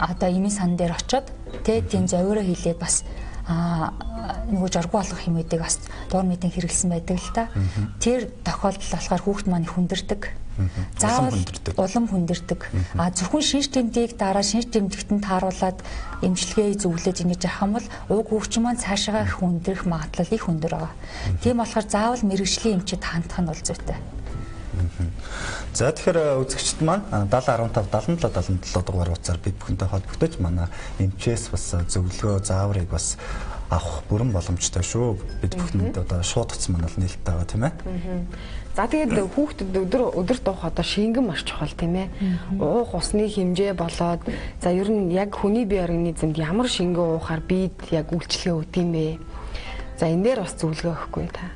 одоо эмийн сан дээр очиод те тийм зовиороо хийлээд бас нөгөө жаргуу болгох юмүүдийг бас дуур мэдэн хэрэгэлсэн байдаг л та. Тэр тохиолдол болохоор хүүхэд маань хүндэрдэг. Заавал улам хүндэрдэг. Зөвхөн шинж тэмдгийг дараа шинж тэмдэгтэн тааруулаад эмчилгээ зөвлөж ингэж явах юм бол уг өвчин маань цаашаа их хүндрэх магадлал их өндөр байгаа. Тийм болохоор заавал мэрэгжлийн эмчид хандах нь бол зүйтэй. За тэгэхээр үзэгчд маань 7015 77 77 дугаар утсаар бид бүхэнтэй холбогдож манай эмчээс бас зөвлөгөө зааврыг бас авах бүрэн боломжтой шүү. Бид бүхэнд одоо шууд утас маань бол нээлттэй байгаа тийм ээ. За тэгээд хүүхдэд өдөр дуух одоо шингэн маш чухал тийм ээ. Уух усны хэмжээ болоод за ер нь яг хүний бие организмд ямар шингэн уухаар бид яг үйлчлэгээ өгд юм бэ? За энэ дээр бас зөвлөгөө өгөхгүй та.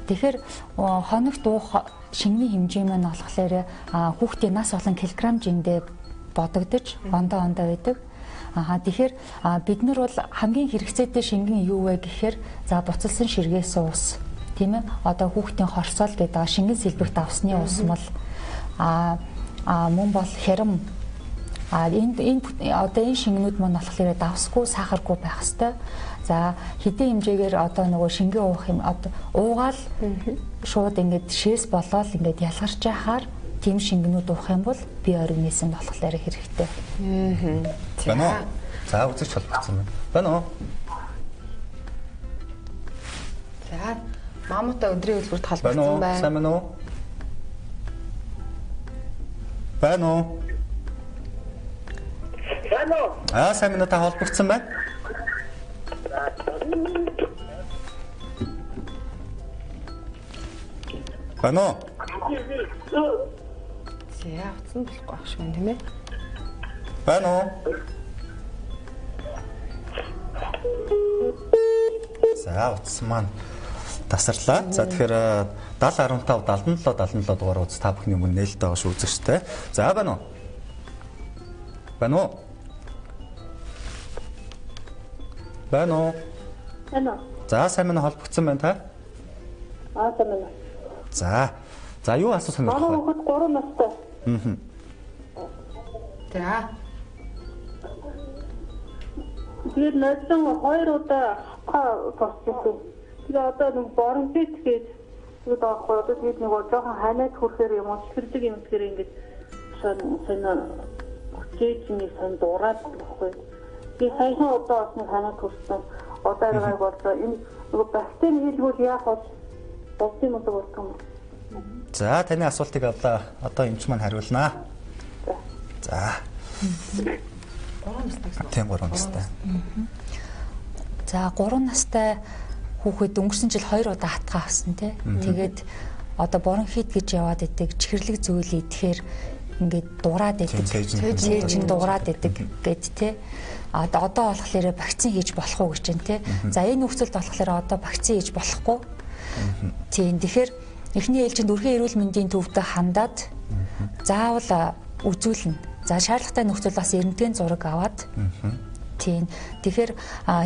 Тэгэхээр хоногт уух шингэний хэмжээ маань болохоор хүүхдийн нас болон килограмм жиндээ бодогдож ондоо байдаг. Тэгэхээр бид нар бол хамгийн хэрэгцээтэй шингэн юу вэ гэхээр за буцалсан ширгээс ус тийм ээ. Одоо хүүхдийн хорсол гэдэг шингэн сэлбэгт авсны ус мал мөн бол хэрэм энэ одоо энэ шингэнүүд маань болохоор давсгүй сахаргүй байх хэвээр. За хэдийн хэмжээгээр одоо нөгөө шингэн уух юм одоо уугаал шууд ингээд шээс болоод ингээд ялгарч яхаар тийм шингэнүүд уух юм бол бие организмд болохоор хэрэгтэй. Байна уу? За үзэж холбогдсон байна уу? За Maamuutai өдрийн хөтөлбөрт холбогдсон байна. Сайн байна уу? Байна уу? Байна уу? Сайн байна та холбогдсон байна. Байна уу? За утсан болохгүй ах шиг юм тийм ээ. Байна уу? За утас маань тасарлаа. За тэгэхээр 70 15 77 дугаар утас та бүхний өмнө нээлттэй байгаа шүү үзэгчтэй. За байна уу? Байна уу? Байна уу? Байна. За сайн мань холбогдсон байна та? Сайн байна. За юу асуу сонирхох вэ? Манай хүүхэд 3 настай. За. Тэгээд найзан 2 удаа тосчихсон. Тэгээд одоо нэг боромжит гээд тэгээд одоо тэгээд нэг жоохон ханаад хүрхээр юм уу чихэрдэг юм тэгэхээр ингээд сонио хүчээжний сон дураад байхгүй. Тэгээд саяхан одоо бас нэг ханаад хүрсэн. Одоо яг болоо энэ нэг бактери хийлгүүл яах вэ? Богд юм уу болтгоо. За таны асуултыг авлаа. Одоо эмч маань хариулнаа. За. 3 настай гэсэн. Тийм 3 настай. За 3 настай хүүхэд өнгөрсөн жил 2 удаа хатгаа авсан тий. Тэгээд одоо бронхит гэж яваад идэг чихэрлэг зүйл идэхээр ингээд дураад идэг. Цээжин дураад идэг гэд тий. Одоо болохоор вакцин хийж болох уу гэж байна тий. За энэ нөхцөлд болохоор одоо вакцин хийж болохгүй. Тийм тэгэхээр эхний ээлжинд өргөн эрүүл мэндийн төвдө хандаад заавал үзүүлнэ. За шаардлагатай нөхцөл бас эрдэнэтийн зураг аваад тийм. Тэгэхээр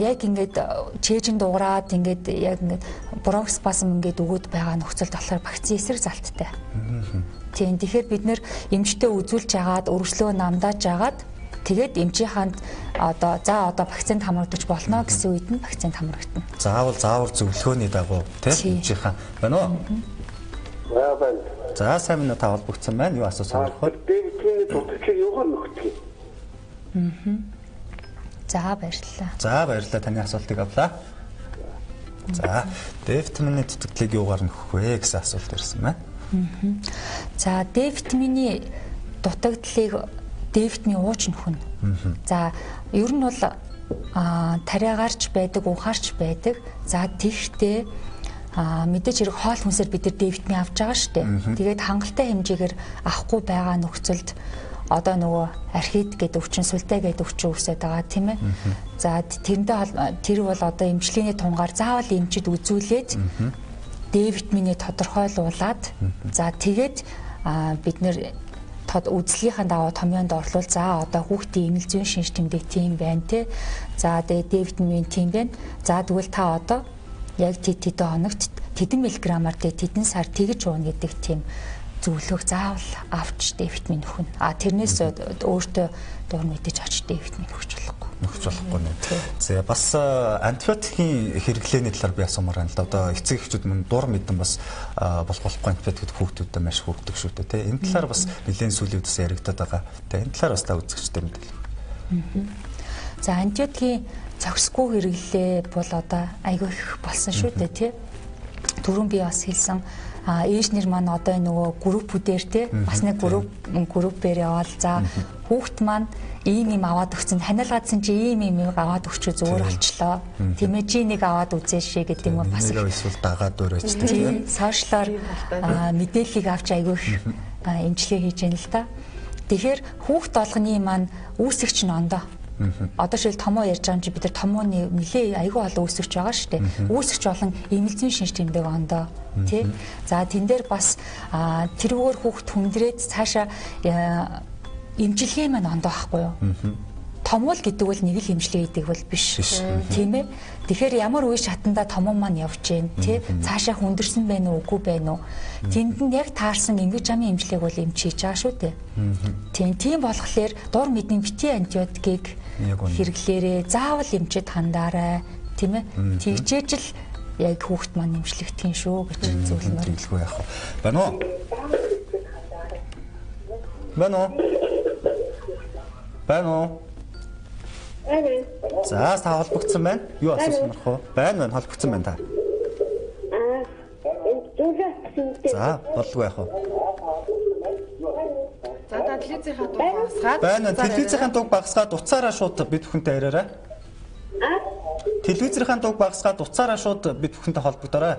яг ингээд чэйжин дуураад ингээд яг ингээд бронх спазм ингээд өгөөд байгаа нөхцөлд болохоор вакцин эсрэг залттай. Тийм. Тэгэхээр бид нэр эмчтэй үзүүлж агаад өргөжлөө намдааж агаад тэгээд эмчийнхэнд одоо вакцинд хамрагдаж болно гэсэн үед нь вакцинд хамрагдана. Заавал зөвлөгөөний дагуу тийм эмчийнхэн байна уу? байна. За сайн минь та холбогдсон байна. Юу асуу сонирхох вэ? Дэвтийн тутагчийг юугаар нөхдөг? За баярлалаа. За баярлалаа таны асуултыг авлаа. За D-витамины тутагдлыг юугаар нөхөх вэ гэсэн асуулт ирсэн байна. За D-витамины дутагдлыг D-витамин ууж нөхөн. За ер нь бол тариагаарч байдаг, ухаарч байдаг. За тэгтээ мэдээж хэрэг хоол хүнсээр бид нар D-витамин авч байгаа шүү дээ. Тэгээд хангалттай хэмжээгээр авахгүй байгаа нөхцөлд одоо нөгөө архит гэдэг өвчин, сүлтэй гэдэг өвчин үүсээд байгаа тийм ээ. За тэр бол одоо эмчилгээний тунгаар заавал эмчид үзүүлээд D-витамины тодорхойлуулаад за тэгээд бид нэр үзлэгийнхаа дагуу томьёонд орлуул за одоо хүүхдийн эмнэлэг зүйн шинж тэмдэг тийм байна те. За тэгээд D-витамин тийм байна. За тэгвэл та одоо яг тэдэн хоногт тэдэн миллиграммаар тэдэн сар тэгж ууна гэдэг тийм зөвлөгөө заавал авч D-витамин нөхөн. Тэрнээс өөртөө дуур мэдээж очиж D-витамин өгч болохгүй. Нэ. За бас антибиотикийн хэрэглээний талаар би асуумаар байна л да. Одоо эцэг эхчүүд мөн дур мэдэн бас болохгүй антибиотикд хүүхдүүдэд маш хүрдэг шүү дээ. Тэ энэ талаар бас нэлээд сүүлийн үеэс яригдаад байгаа. Тэ энэ талаар бас та үзэгчтэй мэдээлэл. За антибиотикийн зохисгүй хэрэглээ бол одоо айгүй их болсон шүү дээ тий. Түрүүн би бас хэлсэн ээж нэр маань одоо нөгөө группүүдээр тий бас нэг группээр яваал за хүүхд маань ийм аваад өгсөн ханиалгаадсан чи ийм аваад өгчөө зөөр болчлоо тийм ээ чи нэг аваад үзээшээ гэдэг юм бас эсвэл дагаад өрөөч тий сошиалар мэдээллийг авч айгүй их эмчилгээ хийж яана л да. Тэгэхээр хүүхд болгоны маань үүсэгч нь ондоо одоо шил томоо ярьж байгаа юм чи бид нар томооны нэлээ айгүй олон үүсэгч байгаа шүү дээ. Үүсэгч болон эмнэлзийн шинж тэмдэг ондоо тий. За тэн дээр бас тэрүүгээр хүүхд хүндрээд цаашаа эмчилгээ маань ондоо байхгүй юу? Томвол гэдэг бол нэг л эмчилгээ гэдэг бол биш. Тийм ээ. Тэгэхээр ямар үе шатанда томоо маань явж гин тий. Цаашаа хүндэрсэн байх уу, үгүй байх уу? Тэнд нь яг таарсан эмгэж амын эмчилгээг бол эмч хийж байгаа шүү дээ. Тийм болохоор дур мэдний битгий антибиотикийг хэрэглээрээ заавал эмчэд хандаарай тийм ээ. Тэгжээж л яг хүүхэд маань эмчлэгдэх юм шүү гэж зөвлөмөр хэлгүй яах вэ? Байна уу? Байна уу? Байна уу? За та холбогдсон байна. Юу асуусан марх вэ? Байна холбогдсон байна та. За болгүй яах вэ? За та телевизийнхаа дуг багасгаад байна. Телевизийнхаа дуг багасгаад уцаараа шууд бид бүхэнтэй яриарай. Телевизийнхаа дуг багасгаад уцаараа шууд бид бүхэнтэй холбогдорой.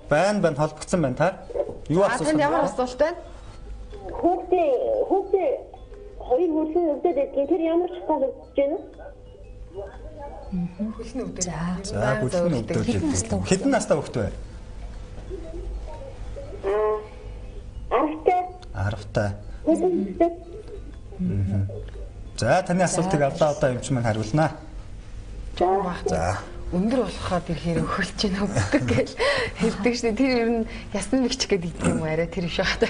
Байна холбогдсон байна та. Юу асуусан? Танд ямар асуулт байна? Хүүхдээ хоёр хөлний өвдөд эдгээр тэр ямар ч тал өвдөж байна уу? Хөлний өвдөд. За хөлний өвдөд. Хэдэн настай хүүхэд вэ? 10-тай. За таны асуултыг одоо эмч маань хариулнаа. За. Өндөр болоход ихээр өхөлж гин өвдөг гэж хэлдэг шээ. Тэр ер нь ясны мэгч гэдэг юм уу арай тэр биш хата.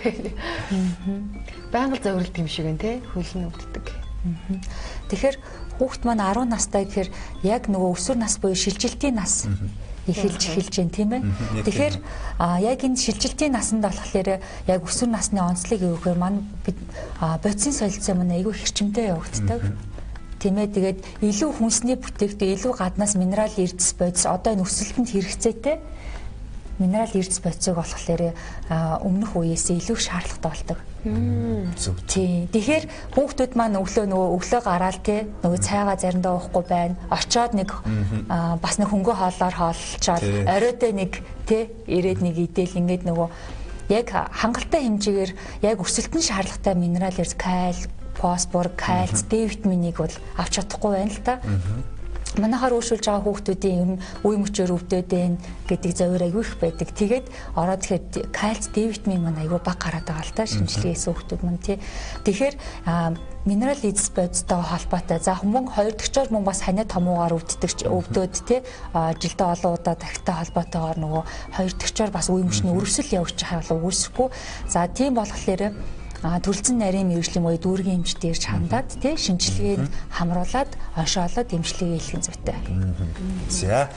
Байнга зовролт юм шиг байна те хөлн өвддөг. Тэгэхээр хүүхэд маань 10 настай гэхээр яг нөгөө өсвөр нас буюу шилжилтийн нас эхэлж байна тийм ээ. Тэгэхээр яг энэ шилжилтийн насанд болохоор яг өсвөр насны онцлог юу гэхээр маань бодисын солилцоо маань айгүй хэрчмтэй явагддаг. Тийм ээ. Тэгээд илүү хүнсний бүтээгдэхүүн, илүү гаднаас минерал эрдэс бодис одоо энэ өсөлтөнд хэрэгцээтэй минерал эрдэс бодисыг болохоор өмнөх үеэс илүү шаардлагатай болдог. Тийм. Тэгэхээр хүүхдүүд маань өглөө гараал те нөгөө цайгаа заримдаа уухгүй байна. Очоод нэг бас нэг хөнгөө хоолоор хооллолчоод оройдоо нэг те ирээд нэг идэл ингээд нөгөө яг хангалттай хэмжээгээр яг өсөлтөнд шаардлагатай минерал эрдэс каль, фосфор, кальц, Д витаминыг бол авч чадахгүй байна л та. Манайхаар үйлшүүлж байгаа хүүхдүүдийн ер нь үе мөчөөр өвдөд байна гэдэг зөвөр аягүй их байдаг. Тэгээд ороод тэгэхээр кальц, Д витамин маань аягүй бага гараад байгаа л та шинжилгээс хүүхдүүд маань тий. Тэгэхээр минерал эзэс бодистой холбоотой. За хүмүүс 2 дэгчээр мөн бас ханиа томуугаар өвдөд тий жилдээ олон удаа тархитай холбоотойгоор нөгөө 2 дэгчээр бас үе мөчний өрөвсөл явж байгаа бол үүсэхгүй. За тийм болохоор төрөлцөн нарийн мэрэгжлийн буюу дүүргийн эмчтэй ирж хандаад тий шинжилгээнд хамруулад оншоолоод эмчилгээ хийх зүйтэй. За.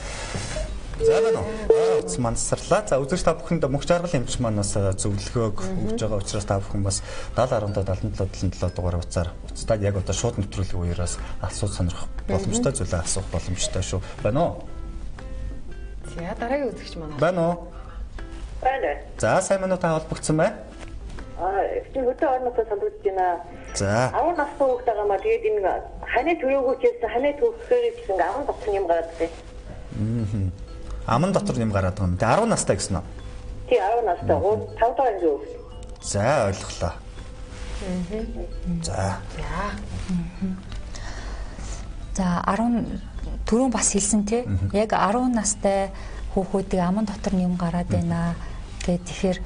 За байна уу? Мансарлаа. За үзэгч та бүхэнд мөнх жаргал эмч маань бас зөвлөгөөг өгж байгаа учраас та бүхэн бас 70177777 дугаар утсаар уцтаад яг одоо шууд нэвтрүүлгийн үеэс асууж сонирхох боломжтой зүйлээ асуух боломжтой шүү. Байна уу? За дараагийн үзэгч маань. Байна уу? Байна. За сайн минут та холбогдсон байна. Чи хөдөө орносоо санагдаж байна. За. 10 настай хүүхэд байгаа маа тэгээд энэ ханы төрөөгөөс ханы төгсгөөр гэсэн 10 дотор юм гараад байна. Аман дотор юм гараад байгаа юм. 10 настай гэсэн үү? Тий 10 настай 5 дахь анги хүүхэд. За ойлголоо. За. За 10 түрүүн бас хэлсэн тий. Яг 10 настай хүүхдүүдийн аман дотор юм гараад байна. Тэгэхээр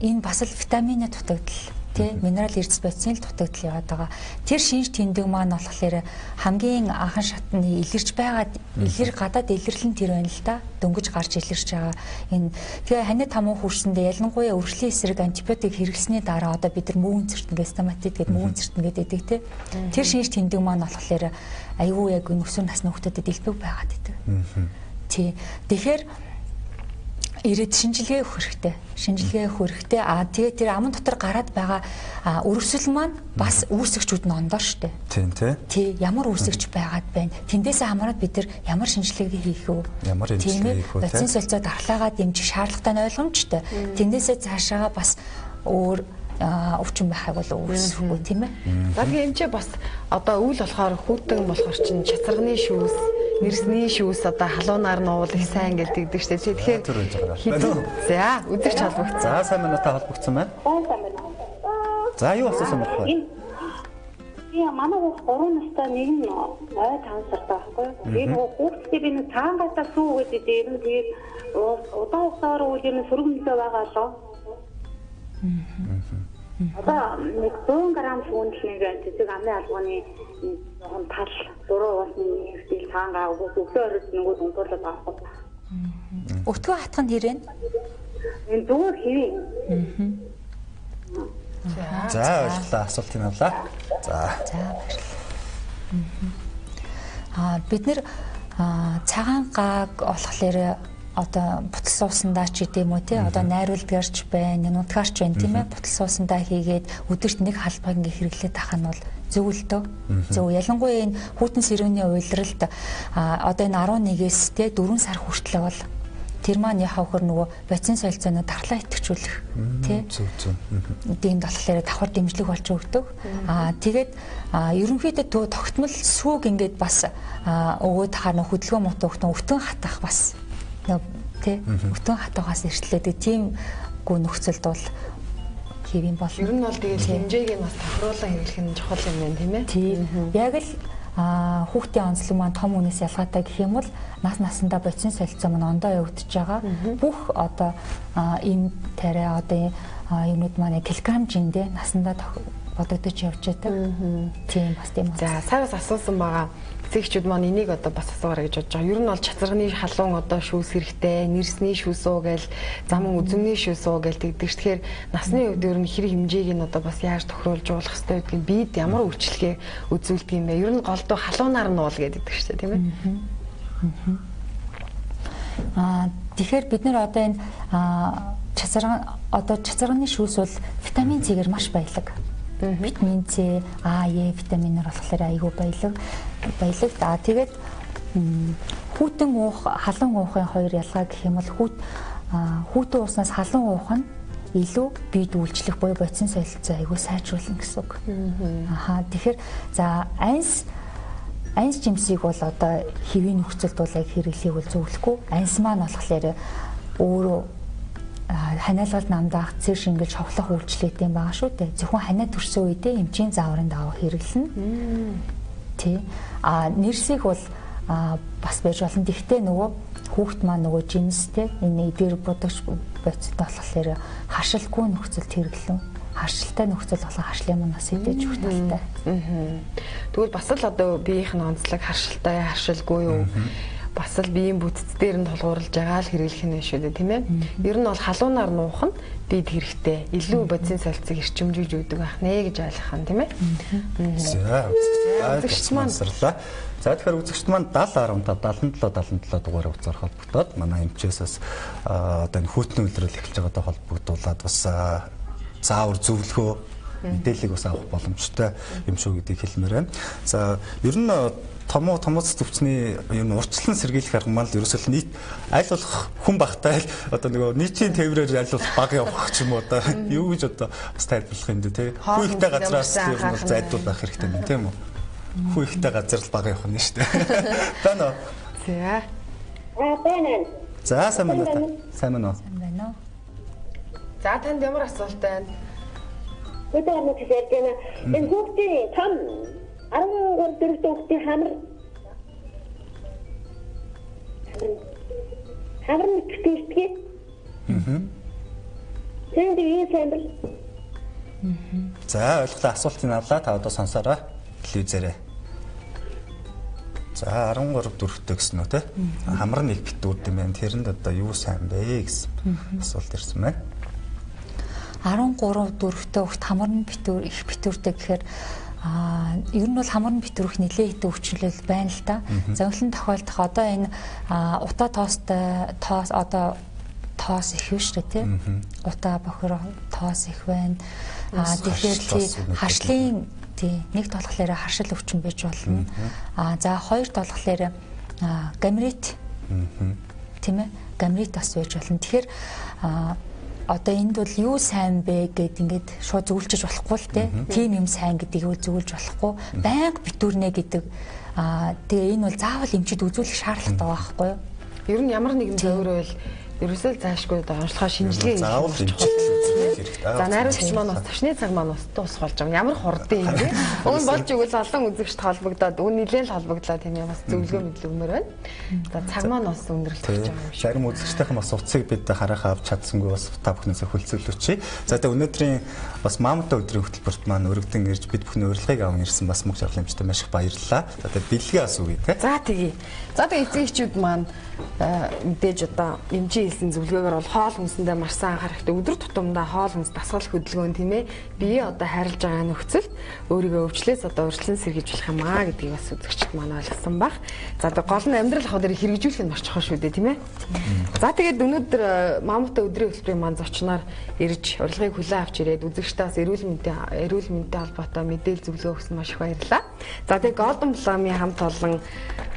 энэ бас л витамины дутагдал тий минерал эрдэс бодисын дутагдал яваад байгаа. Тэр шинж тэмдэг маань болохоор хамгийн анхан шатны илэрч байгаад гадаад илэрлэн тэр байна л да. Дөнгөж гарч илэрч байгаа. Энэ тэгээ ханиа тамуу хүрсэндээ ялангуяа өршлийн эсрэг антибиотик хэрэглэсний дараа одоо бид нар мөвөн цэртэн стаматит гэдэг мөвөн цэртэн гэдэг тий. Тэр шинж тэмдэг маань болохоор айгүй яг энэ өсвөр насны хүүхдэд дэлбэг байгаад идэг. Тий. Тэгэхээр ирээд шинжилгээ өгөх хэрэгтэй. Тэгээд тэр аман дотор гараад байгаа өрөвсөл маань бас үүсгчүүд нь ондоо штэ. Тийм тий. Ямар үүсгч байгаад байна. Тэндээсээ хамаарат бид нар ямар шинжилгээ хийх үү? Ямар эмчилгээ хийх үү? Бодисын солилцоо дархлаагаа дэмжих шаардлагатай нь ойлгомжтой. Тэндээсээ цаашаа бас өөр өвчин байхаг бол үүсэхгүй тийм ээ. Дараагийн эмчээ бас одоо үйл болохоор хүүтэн болохоор чинь чацарганы шүүс, нэрсний шүүс одоо халуунаар нуул их сайн гэдэг штэ. Тэгэхээр за үзэгч холбогдсон. За сайн минутаа холбогдсон байна. За юу болсон бэ? Яа манай хүүхд 3 настай нэг нь ой тансартай байхгүй. Тэгээд хүүхдээ би нэг цаангаас сүү гэдэг дээр нь тэгээд удаан хугацаар үйл юм сөргөмлөө байгаа лоо. Одоо нэг 100 г шүүнлэнийг цэцэг амны албаны тал дуруу уусны хөвтөл цаангаа өглөө оройд нөгөө дундуурлаад авах. Өтгөө хатах нь хэрэг. Энэ зүгээр хэвээ. За ойлголоо асуултыг авлаа. За. Бид нэр цагаан гаг болохоор одоо бутал суусандаа ч гэдэм үү тий одоо найруулдгаарч байна, нутгаарч байна тийм ээ бутал суусандаа хийгээд өдөрт нэг халбаг ингээ хэрэглээд тах нь бол зөв л дөө. Зөв ялангуяа энэ хүйтэн сэрүүний уйлралд одоо энэ 11-ээс тий 4 сар хүртэл бол тэр маань яхавхэр нөгөө бодисын солилцооны дархлаа идэвхжүүлэх тий дэмд болохоор давхар дэмжлэг болж өгдөг. Тэгээд ерөнхийдөө тогтмол сүүг ингээд бас өгөөд хаа хөдөлгөөн муутай өгтөн хатах бас тий өтөн хатаагаас эртлээд тийм гүн нөхцөлд бол хэвэн болно. Ер нь бол тэгээд хэмжээг нь бас тохируулан хэрэглэх нь чухал юм байна тийм ээ. Тийм. Яг л хүүхдийн онцлог маань том хүнээс ялгаатай гэх юм бол насандаа бодис солилцоо маань ондоо явагдаж байгаа. Бүх одоо им тариа одоо юмуд маань килограмм жиндээ насандаа бодогдож явж байгаа. Тийм бас тийм. За сая бас асуусан байгаа. Эцэгчүүд маань энийг одоо бас асуугаар гэж бодож байгаа. Ер нь бол чацарганы халуун одоо шүүс хэрэгтэй, нэрсний шүүс үү гээл, замун үзэмний шүүс үү гээл тэгдэг. Тэгэхээр насны үед ер нь хэрэг хэмжээг нь одоо бас яаж тохируулж уулах хэрэгтэй гэдгийг бид ямар үйлчлэгээ үзүүлдэг юм бэ? Ер нь голдуу халуунаар нь уул гэдэг шүү дээ, тийм ээ. Тэгэхээр бид нэр одоо энэ чацарганы шүүс бол витамин С-гээр маш баялаг. Витамин С, А, Е витаминаар болохоор айгүй баялаг. Тэгээд хүүтэн уух, халуун уухын хоёр ялгаа гэх юм бол хүүтэн ууснаас халуун уух нь илүү биед үйлчлэх буюу бодис солилцоо айгүй сайжруулна гэсэн үг. Тэгэхээр за анс жимсийг бол одоо хэвийн нөхцөлд бол яг хэрэглэхийг бол зөвлөхгүй. Анс маань болохоор өөрөө ханиалгалд намдаах цэр шингэл шовлох үйлчлэгтэй юм байгаа шүү дээ. Зөвхөн ханиа төрсөн үедээ эмчийн зааврын дагуу хэрэглэнэ. Тий. Нэрсийг бол бас байж болно. Гэхдээ нөгөө хүүхд маань нөгөө жинстэй энэ эдгээр будагч бодистой болохоор харшилгүй нөхцөлд хэрэглэн. Харшилтай нөхцөл болон харшлын маань бас идэж өгөх талтай. Тэгвэл бас л одоо биеийнх нь онцлог харшилтай, харшилгүй юу? Бас л биеийн бүтц дээр нь тулгуурлаж байгаа л хэрэглэх нь шүү дээ, тийм ээ. Ер нь бол халуунаар нуух нь бид хэрэгтэй. Илүү бодис солилцыг эрчимжүүлж өгдөг байх нэ гэж ойлгох нь, тийм ээ. За, үзэгч маань сарлаа. За тэгэхээр үзэгчд маань 70 15 77 дугаараа уцаар холбогдоод манай эмчээс бас одоо энэ хүүтний үйлрэл эхэлж байгаатай холбогдуулаад бас заавар зөвлөгөө мэдээллийг бас авах боломжтой юм шүү гэдгийг хэлмээр байна. За ер нь томооц төвчний юм урьдчилан сэргийлэх арга маань л ерөөсөө нийт аль болох хүн багтай одоо нөгөө нийтийн тээврээр аль болох баг явах ч юм уу одоо юу гэж одоо бас тайлбарлах юм дэ тий. Хүү ихтэй газраас ер нь зайдуулах хэрэгтэй юм тийм үү? Хүү ихтэй газар л баг явах нь шүү дээ. Тано. За. Бэнэн. За сайн байна уу? Сайн байна уу? За танд ямар асуулт байна? Өдөр нэг хэлж байна. Энэ хүүхдийн том 13 дөрөвдөө хүүхдийн хамар нэгтгэж. Тэнд юу сэмбэл? За ойлголоо асуултыг авлаа. Та одоо сонсоорой. Телевизээрээ. За 13 дөрөвтэй гэсэн үү те? Хамар нэг битүүрд юм байна. Тэрэнд одоо юу сайн бэ гэсэн асуулт ирсэн байна. 13 дөрөвтэй хүүхд хамарн битүүр их битүүртэй гэхээр ер нь бол хамарн битүүрх нэлээд их өвчлөл байна л да. Зөвлөн тохиолдох одоо энэ утаа тоос одоо тоос их биш үү те? Утаа бохор тоос их байна. Тэгэхээр харшлын нэг толголоор харшил өвчин байж болно. За хоёр толголоор гамрит тийм ээ гамрит бас байж болно. Тэгэхээр одоо энд бол юу сайн бэ гэд ингээд шууд зөвлөж болохгүй л те. Тим юм сайн гэдгийг зөвлөж болохгүй. Байнга битүүрнэ гэдэг. Тэгээ энэ бол заавал эмчид үзүүлэх шаардлагатай байхгүй юу? Ер нь ямар нэгэн зөвөрөөл ерөөсөө заашгүй онцлогоо шинжилгээ заавал хэрэгтэй. За найруулагч маань бас төвшний цаг маань бас дуусах болж байгаа. Ямар хурдан юм бэ? Уг нь болж игэл олон үзэгчд холбогдоод үн нэлээд холбогдлоо тийм юм бас зөвлөгөө мэдлэгмээр байна. За цаг маань бас өндөрлөж байгаа юм шиг. Зарим үзэгчдийн бас утсыг бид харахаа авч чадсангүй бас та бүхнээс хөлцөглөч. За тэгээ өнөөдрийн бас Maamuutai өдрийн хөтөлбөрт маань өргөдөн ирж бид бүхний урилгыг аван ирсэн бас мөнх жаргалымжтай маш их баярлалаа. За тэгээ бэлгээ асууя те. За тэгээ. За тэгээ эцэгчүүд маань мэдээж одоо эмчийн хэлсэн зөвлөгөөгөр бол хоол хүнсэндээ маш сайн анхаарах хэрэгтэй. Өдөр тутамдаа хоол хүнс дасгал хөдөлгөөн тийм ээ. Бие одоо харилж байгаа нөхцөлд өөрийгөө өвчлөөс одоо урьдчилан сэргийж болох юм аа гэдгийг бас үзэгчд маань ойлгосон баг. За тэгээ гол нь амьдрал хавдар хэрэгжүүлэх нь маш чухал шүү дээ тийм ээ. За тэгээд өнөөдөр Maamuutai өдрийн хөтөлбөрийн маань зочноор ирж урилгыг хүлээн авч ирээд үзэгчдээс эрүүл мэндийн холбоотой мэдээлэл зөвлөгөө өгсөн маш их баярлалаа. За тэгээ Golden Plum-ийн хамт олон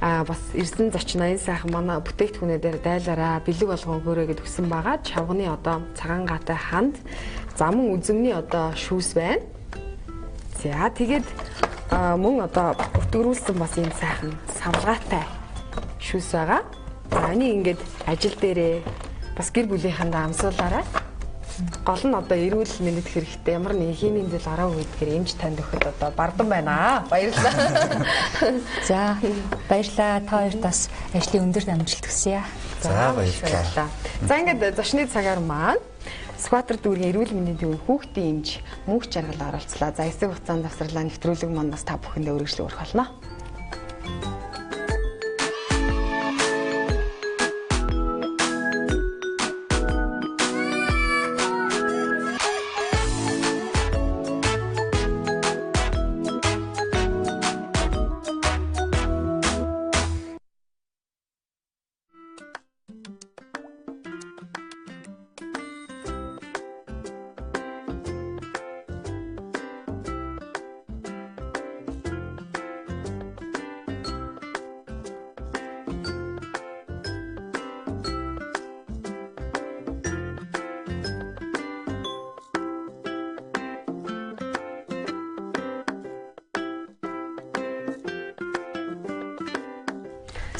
бас ирсэн зочноо энэ сайхан манай бүтээгдэхүүнээ дээр дайлаараа бэлэг болгон өгөөрэй гэд өгсөн байгаа. Чавганы одоо цагаан гатай ханд, замун үзэмний одоо шүүс байна. За тэгээд мөн одоо өтгөрүүлсэн бас энэ сайхан савлгаатай шүүс байгаа. За энийг ингээд ажил дээрээ бас гэр бүлийнхэндээ амсуулаарай. Гол нь одоо эрүүл мэндэд хэрэгтэй ямар нэг химийн зүйл гараагүй гэдгээр эмч танд өгөхөд одоо бардам байна. Баярлалаа. За баярлалаа. Та хоёрт бас ажлын өндөр амжилт хүсье. За баярлалаа. За ингээд зочны цагаар маань Скватер дүүргийн эрүүл мэндийн төвийн хүүхдийн эмч мөнх жаргал оролцлаа. За эсрэг хугацаанд завсарлаа нэвтрүүлэг маань бас та бүхэндээ үргэлжлүүлэх өрх болно.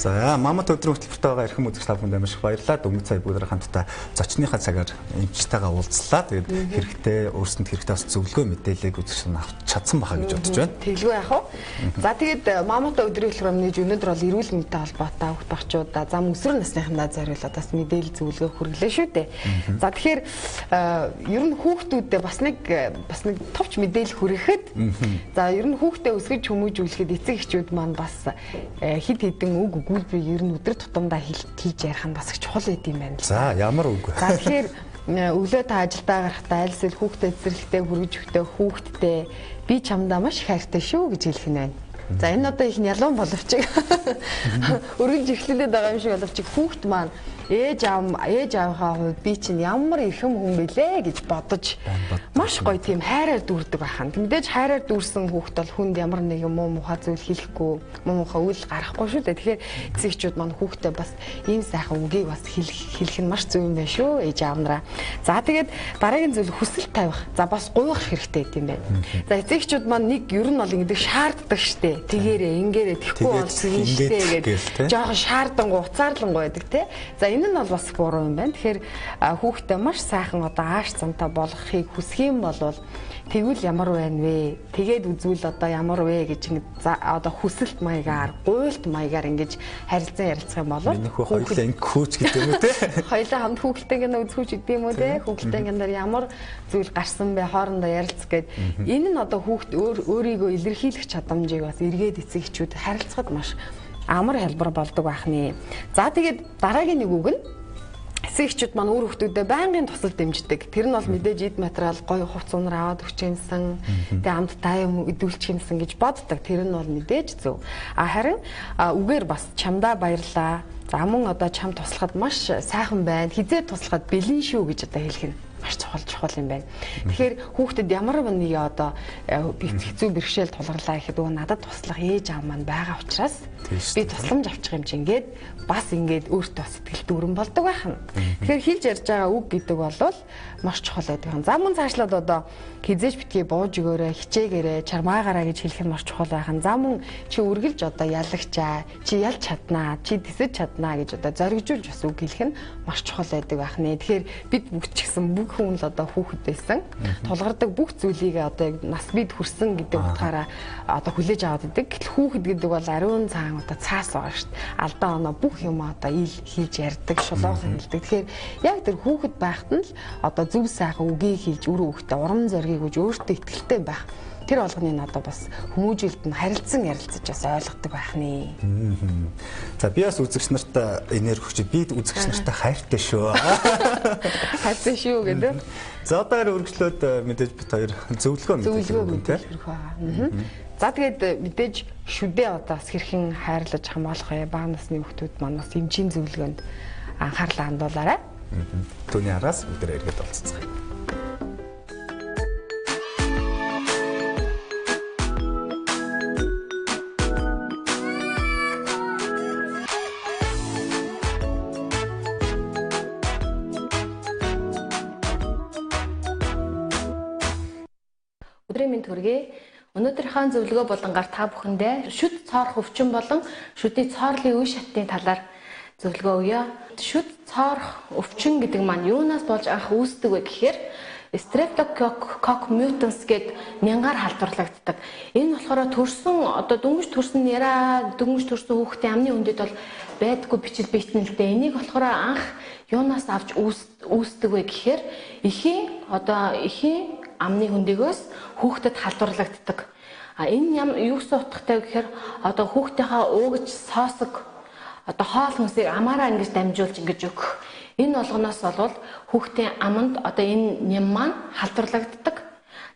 За Maamuutai өдрийн хөтөлбөрт байгаа эрхэм үзэгч та бүхэнд маш их баярлалаа. Дөнгөж сая бүгд хамтдаа зочныхаа цагаар эмчтэйгээ уулзлаа. Тэгээд хэрэгтэй өөрсөнд хэрэгтэй бас зөвлөгөө мэдээлэл үзэгч нь авч чадсан баха гэж бодож байна. Тэглгүй яах вэ? За тэгээд Maamuutai өдрийн хөтөлбөр нээж өнөөдөр бол эрүүл мэндтэй холбоотой хүүхд багчуудаа зам өсвөр насныхандаа зориулаад бас мэдээлэл зөвлөгөө хүргэлээ шүү дээ. За тэгэхээр ер нь хүүхдүүдэд бас нэг товч мэдээлэл хүрэхэд за ер нь хүүхдээ өсгөж хүмүүжүүлэхэд эцэг эхчүүд маань бас хэд хэдэн үг би ер нь өдөр тутамдаа хийж ярих нь бас их чухал байд юм байна. За ямар үг вэ? За тэгэхээр өглөө та ажилдаа гарахдаа альсэл хүүхдэд зэрэгтэй хүргэж өгтөө хүүхдтэй би чамдаа маш их хайртай шүү гэж хэлэх нь байна. За энэ одоо их ялуун боловч өргөж эхлүүлээд байгаа юм шиг боловч хүүхд маань ээж аавынхаа хувьд би чинь ямар эрхэм хүн бэлээ гэж бодож маш гоё тийм хайраар дүүрдэг байхan. Мэдээж хайраар дүүрсэн хүүхд бол хүнд ямар нэг муу муухай зүйл хэлэхгүй, муу муухай үйл гаргахгүй шүү дээ. Тэгэхээр эцэгчүүд маань хүүхдээ бас ийм сайхан үгийг бас хэлэх нь маш зөв юм байна шүү ээж аав нараа. За тэгээд дараагийн зүйл хүсэл тавих. За бас гуйх хэрэгтэй гэм байна. За эцэгчүүд маань нэг ер нь бол ингэдэг шаарддаг штэ. Тэгээрээ ингээрээ тэхгүй болсон юм штэ гэдэг. Жохон шаардангуй уцаарлангуй байдаг те. За энэ нь бол бас буруу юм байна. Тэгэхээр хүүхдээ маш сайхан одоо ааш цантаа болгохыг хүсэх юм бол тэгвэл ямар байна вэ? Тэгээд үзвэл одоо ямар вэ гэж одоо хүсэлт маягаар, гуйлт маягаар ингэж харилцан ярилцах юм бол хүүхдээ ингэ хөөч гэдэг юм үү те? Хоёулаа хамт хүүхдтэйгээ үзхүүч гэдэг юм уу те? Хүүхдтэйгээр ямар зүйл гарсан бэ? Хоорондоо ярилцах гээд энэ нь одоо хүүхд өөрийгөө илэрхийлэх чадамжийг бас эргээд эцэг эхчүүд харилцахад маш амар хэлбэр болдог байхны. За тэгээд дараагийн нэг үг нь эцэг эхчүүд маань өөр хүүхдүүдэд байнгын тусал дэмждэг. Тэр нь бол мэдээж эд материал гоё хувц унаар аваад өгч юмсан, тэгээ амттай юм идүүлчих юмсан гэж боддог. Тэр нь бол мэдээж зөв. Харин үгээр бас чамдаа баярлаа. За мөн одоо чам туслахад маш сайхан байна. Хизээ туслахад бэлэн шүү гэж одоо хэлэх нь маш чухал юм байна. Тэгэхээр хүүхдэд ямар нэг одоо хэцүү бэрхшээл тулгарлаа гэхэд надад туслах ээж аав маань байгаа учраас би тусламж авчих юм чи ингээд бас ингээд өөртөө сэтгэл дүүрэн болдог байхна. Тэгэхээр хэлж ярьж байгаа үг гэдэг бол маш чухал байдаг. За мөн цаашлаад одоо хизээж битгий бууж өгөөрэй, хичээгээрэй, чармаагаараа гэж хэлэх нь маш чухал байхна. За мөн чи үргэлж одоо ялагчаа, чи ялж чаднаа, чи тэсэж чаднаа гэж одоо зоригжуулж бас үг хэлэх нь маш чухал байдаг байхна. Тэгэхээр бид бүгд ч гэсэн бүх хүн л одоо хүүхэд байсан. Тулгардаг бүх зүйлийг одоо нас бид хүрсэн гэдэг утгаараа одоо хүлээж аваад идэг. Гэтэл хүүхэд гэдэг бол ариун цаан одоо цаас байгаа шүү дээ. Алдаа оноо бүх юм одоо ил хийж ярьдаг, шулуухан хэлдэг. Тэгэхээр яг тэр хүүхэд байхад нь л одоо зөв сайхан үгийг хийж өрөө хүүхдээ урам зориг өгж өөртөө итгэлтэй байх. Тэр болгоныг надад бас хүмүүжилт нь харилцан ярилцаж бас ойлгодог байх нэ. За би бас үзэгч нарт энерги өгч би үзэгч нартай хайртай шүү. Хайртай шүү гэдэг. За одоо өргөжлөөд мэдээж бид хоёр зөвлөгөө мэдээлэх байгаа. За тэгээд мэдээж шүдээ одоо бас хэрхэн хайрлаж хамгаалах вэ? Бага насны хүүхдүүд маань бас эмчийн зөвлөгөөнд анхаарлаа хандуулаарай. Түүний араас бүгдээ эргээд олццгаая. Өдрийн мэнд хүргэе. Өнөөдрийнхөө зөвлөгөө болонгаар та бүхэндээ шүд цоорох өвчин болон шүдний цоорлын үе шатны талаар зөвлөгөө өгье. Шүд цоорох өвчин гэдэг маань юунаас болж анх үүсдэг вэ гэхээр Streptococcus mutans гэд нянгаар халдварлагддаг. Энэ болохоор төрсөн одоо дөнгөж төрсөн дөнгөж төрсөн хүүхдийн амны үндэд бол байдаггүй бичил биетнэлтэй. Энийг болохоор анх юунаас авч үүсдэг вэ гэхээр эхийн амны хөндөгөөс хүүхдэд халдварлагддаг. Энэ юусэн утгатай вэ гэхээр одоо хүүхдийнхаа уугж соосог одоо хоол хүнсийг амаараа ингэж дамжуулж ингэж өгөх. Энэ болгоноос болвол хүүхдийн аманд одоо энэ нэм маань халдварлагддаг.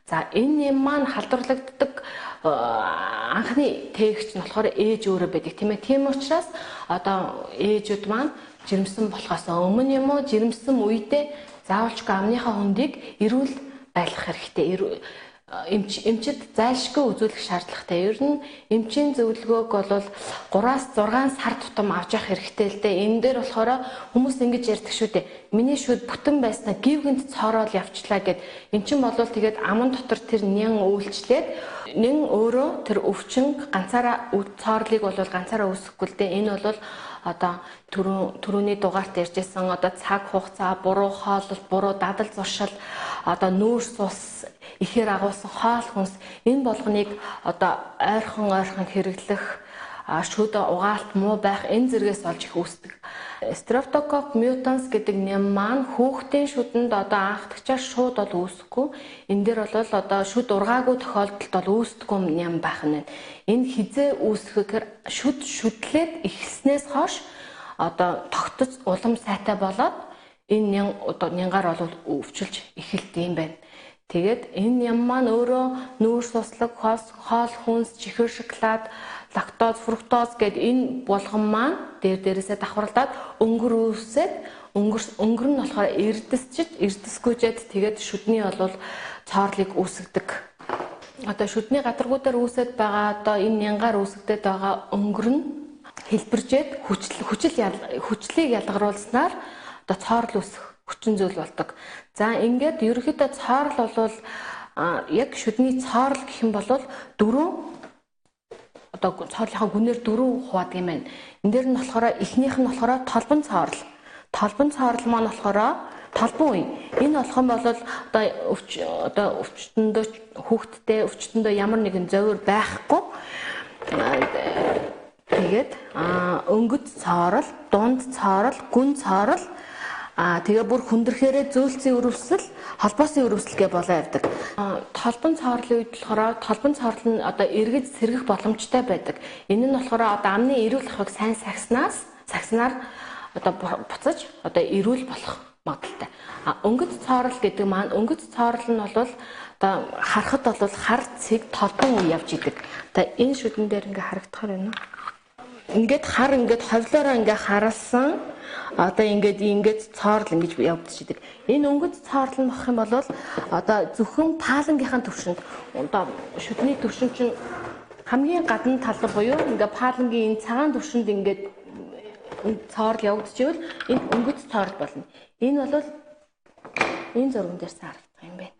За энэ нэм маань халдварлагддаг анхны тээгч нь болохоор ээж өөрөө байдаг тийм ээ. Тийм учраас одоо ээжүүд маань жирэмсэн болохоос өмнө юм уу жирэмсэн үедээ заавалчгүй амныхаа хөндийг эрүүл байлгах хэрэгтэй. Эмчид зайлшгүй үзүүлэх шаардлагатай. Ер нь эмчийн зөвлөгөөг бол 3-6 сар тутам авч явах хэрэгтэй л дээ. Энэ дээр болохоор хүмүүс ингэж ярьдаг шүү дээ. Миний шүд бүтэн байснаа гівгэнт цоорол явчлаа гэд. Эн чинь болвол тэгээд аман дотор тэр нян үйлчлээд нэн өөрөө тэр өвчин ганцаараа цоорлыг бол ганцаараа үүсэхгүй л дээ. Энэ бол одоо түрүүний дугаарт ярьжсэн одоо цаг хугацаа, буруу хооллол, буруу дадал зуршил, одоо нүүрс ус, ихээр агуулсан хоол хүнс энэ болгоныг одоо ойрхон хэрэглэх, шүд угаалт муу байх энэ зэргээс болж их үүсдэг. Streptococcus mutans гэдэг нэм маань хүүхдийн шүдэнд одоо анхдагчаар шууд бол үүсэхгүй. Энэ дээр бол одоо шүд ургаагүй тохиолдолд бол үүсдэггүй нэм байх нь. Энэ хизээ үүсгэхээр шүдлээд эхэлснээс хойш одоо тогтц улам сайтай болоод энэ нянгаар бол өвчлж эхэлдэг юм байна. Тэгээд энэ нэм маань өөрөө нүүрс услаг, хоол хүнс, чихэр шоколад, лактоз, фруктоз гэд энэ болгон маань дээрээсээ давхарлаад өнгөр нь болохоор эрдэсгүйжээд тэгээд шүдний бол цоорлыг үүсгдэг. Одоо шүдний гадаргуудаар үүсэт байгаа одоо энэ нянгаар үүсгдэд байгаа өнгөр нь хэлбэржээд хүчлийг ялгаруулснаар одоо цоорл үүсэх хүчин зүйл болдог. За ингээд ерөнхийдөө цоорл бол яг шүдний цоорл гэх юм бол дөрөв одоо цоорлынхаа гүнээр 4 хуваадаг юм байна. Энд дээр нь болохоор эхнийх нь болохоор толбон цоорл. Толбон цоорл маань болохоор толбон үе. Энэ болох юм бол одоо өвчтөндөө хүүхдтэй өвчтөндөө ямар нэгэн зовир байхгүй. Тэгээд өнгөц цоорл, дунд цоорл, гүн цоорл тэгээ бүр хүндрэхээрээ зөөлцийн өрөвсөл, холбоосын өрөвсөл гэж болоо явдаг. Толбон цоорлын үед болохоор толбон цоорл нь одоо эргэж сэргэх боломжтой байдаг. Энэ нь болохоор одоо амны эрүүл ахыг сайн сагснаар одоо буцаж одоо эрүүл болох магадaltaй. Өнгөц цоорл гэдэг маань өнгөц цоорл нь бол одоо харахад бол хар цэг толбон үе явж идэг. Одоо энэ шүдэн дээр ингээ харагдахаар байна. Ингээд хар ингээд ховлоороо ингээ харалсан одоо ингээд цоорл ингэж явагдчихдаг. Энэ өнгөц цоорл нь болох юм бол одоо зөвхөн паалангийнхаа төвшөнд одоо шүдний төвшин чинь хамгийн гадна тал буюу ингээ паалангийн цагаан төвшөнд ингээд цоорл явагдчихвэл энэ өнгөц цоорл болно. Энэ бол энэ зурган дээр харагдах юм байна.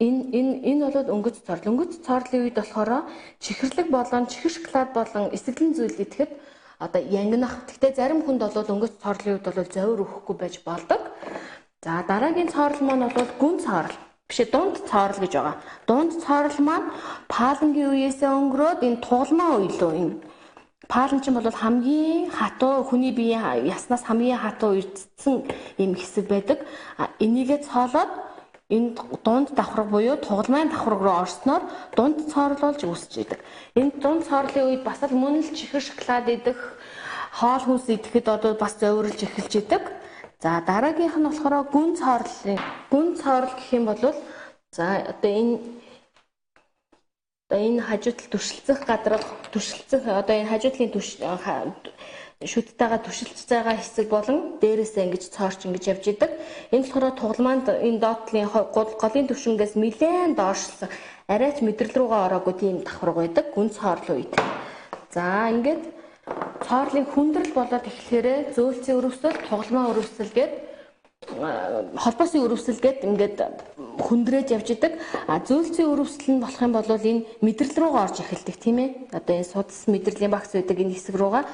Энэ бол өнгөц цоорл. Өнгөц цоорлын үед болохоор чихэрлэг болон чихэр шоколад болон эсэглэн зүйл идэхэд одоо янгинах. Гэхдээ зарим хүнд бол өнгөц цоорлын үед бол зовир өгөхгүй байж болдог. За дараагийн цоорл маань бол гүн цоорл. Биш дунд цоорл гэж байгаа. Дунд цоорл маань паалангийн үеэсээ өнгөрөөд энэ тугалмаа үеэлөө энэ паалан чинь бол хамгийн хатуу хүний биеийн яснаас хамгийн хатуу үрдсэн юм хэсэг байдаг. Энийгээ цоолоод энэ дунд давхраг буюу тугалмайн давхраг руу орсноор дунд цоорл болж үүсэж идэг. Энэ дунд цоорлын үед бас л мөн л чихэр шоколад идэх, хоол хүнс идэхэд одоо бас зовирлж эхэлж идэг. За дараагийнх нь болохоор гүн цоорл гэх юм бол за одоо энэ хажуудал туршилцах гадрах одоо энэ хажуудлын шүдтэйгээ туршилж байгаа хэсэг болон дээрээсээ ингэж цоорч ингэж явж идэг. Энэ болохоор тугалмаанд энэ доотлын голын төвшингээс нэлээд дооршлсон арайч мэдрэл рүүгээ ороогүй тийм давхраг байдаг гүн цоорлын үед. За ингээд цоорлын хүндрэл болоод эхлэхээрээ зөөлцийн өрөвсөл, тугалмаа өрөвсөл гээд холбоосын өрөвсөл гээд ингээд хүндрээд явж идэг. Зөөлцийн өрөвсөл нь болох юм бол энэ мэдрэл рүүгээ орж эхэлдэг тийм ээ. Одоо энэ судас мэдрэлийн багц байдаг энэ хэсэг рүүгээ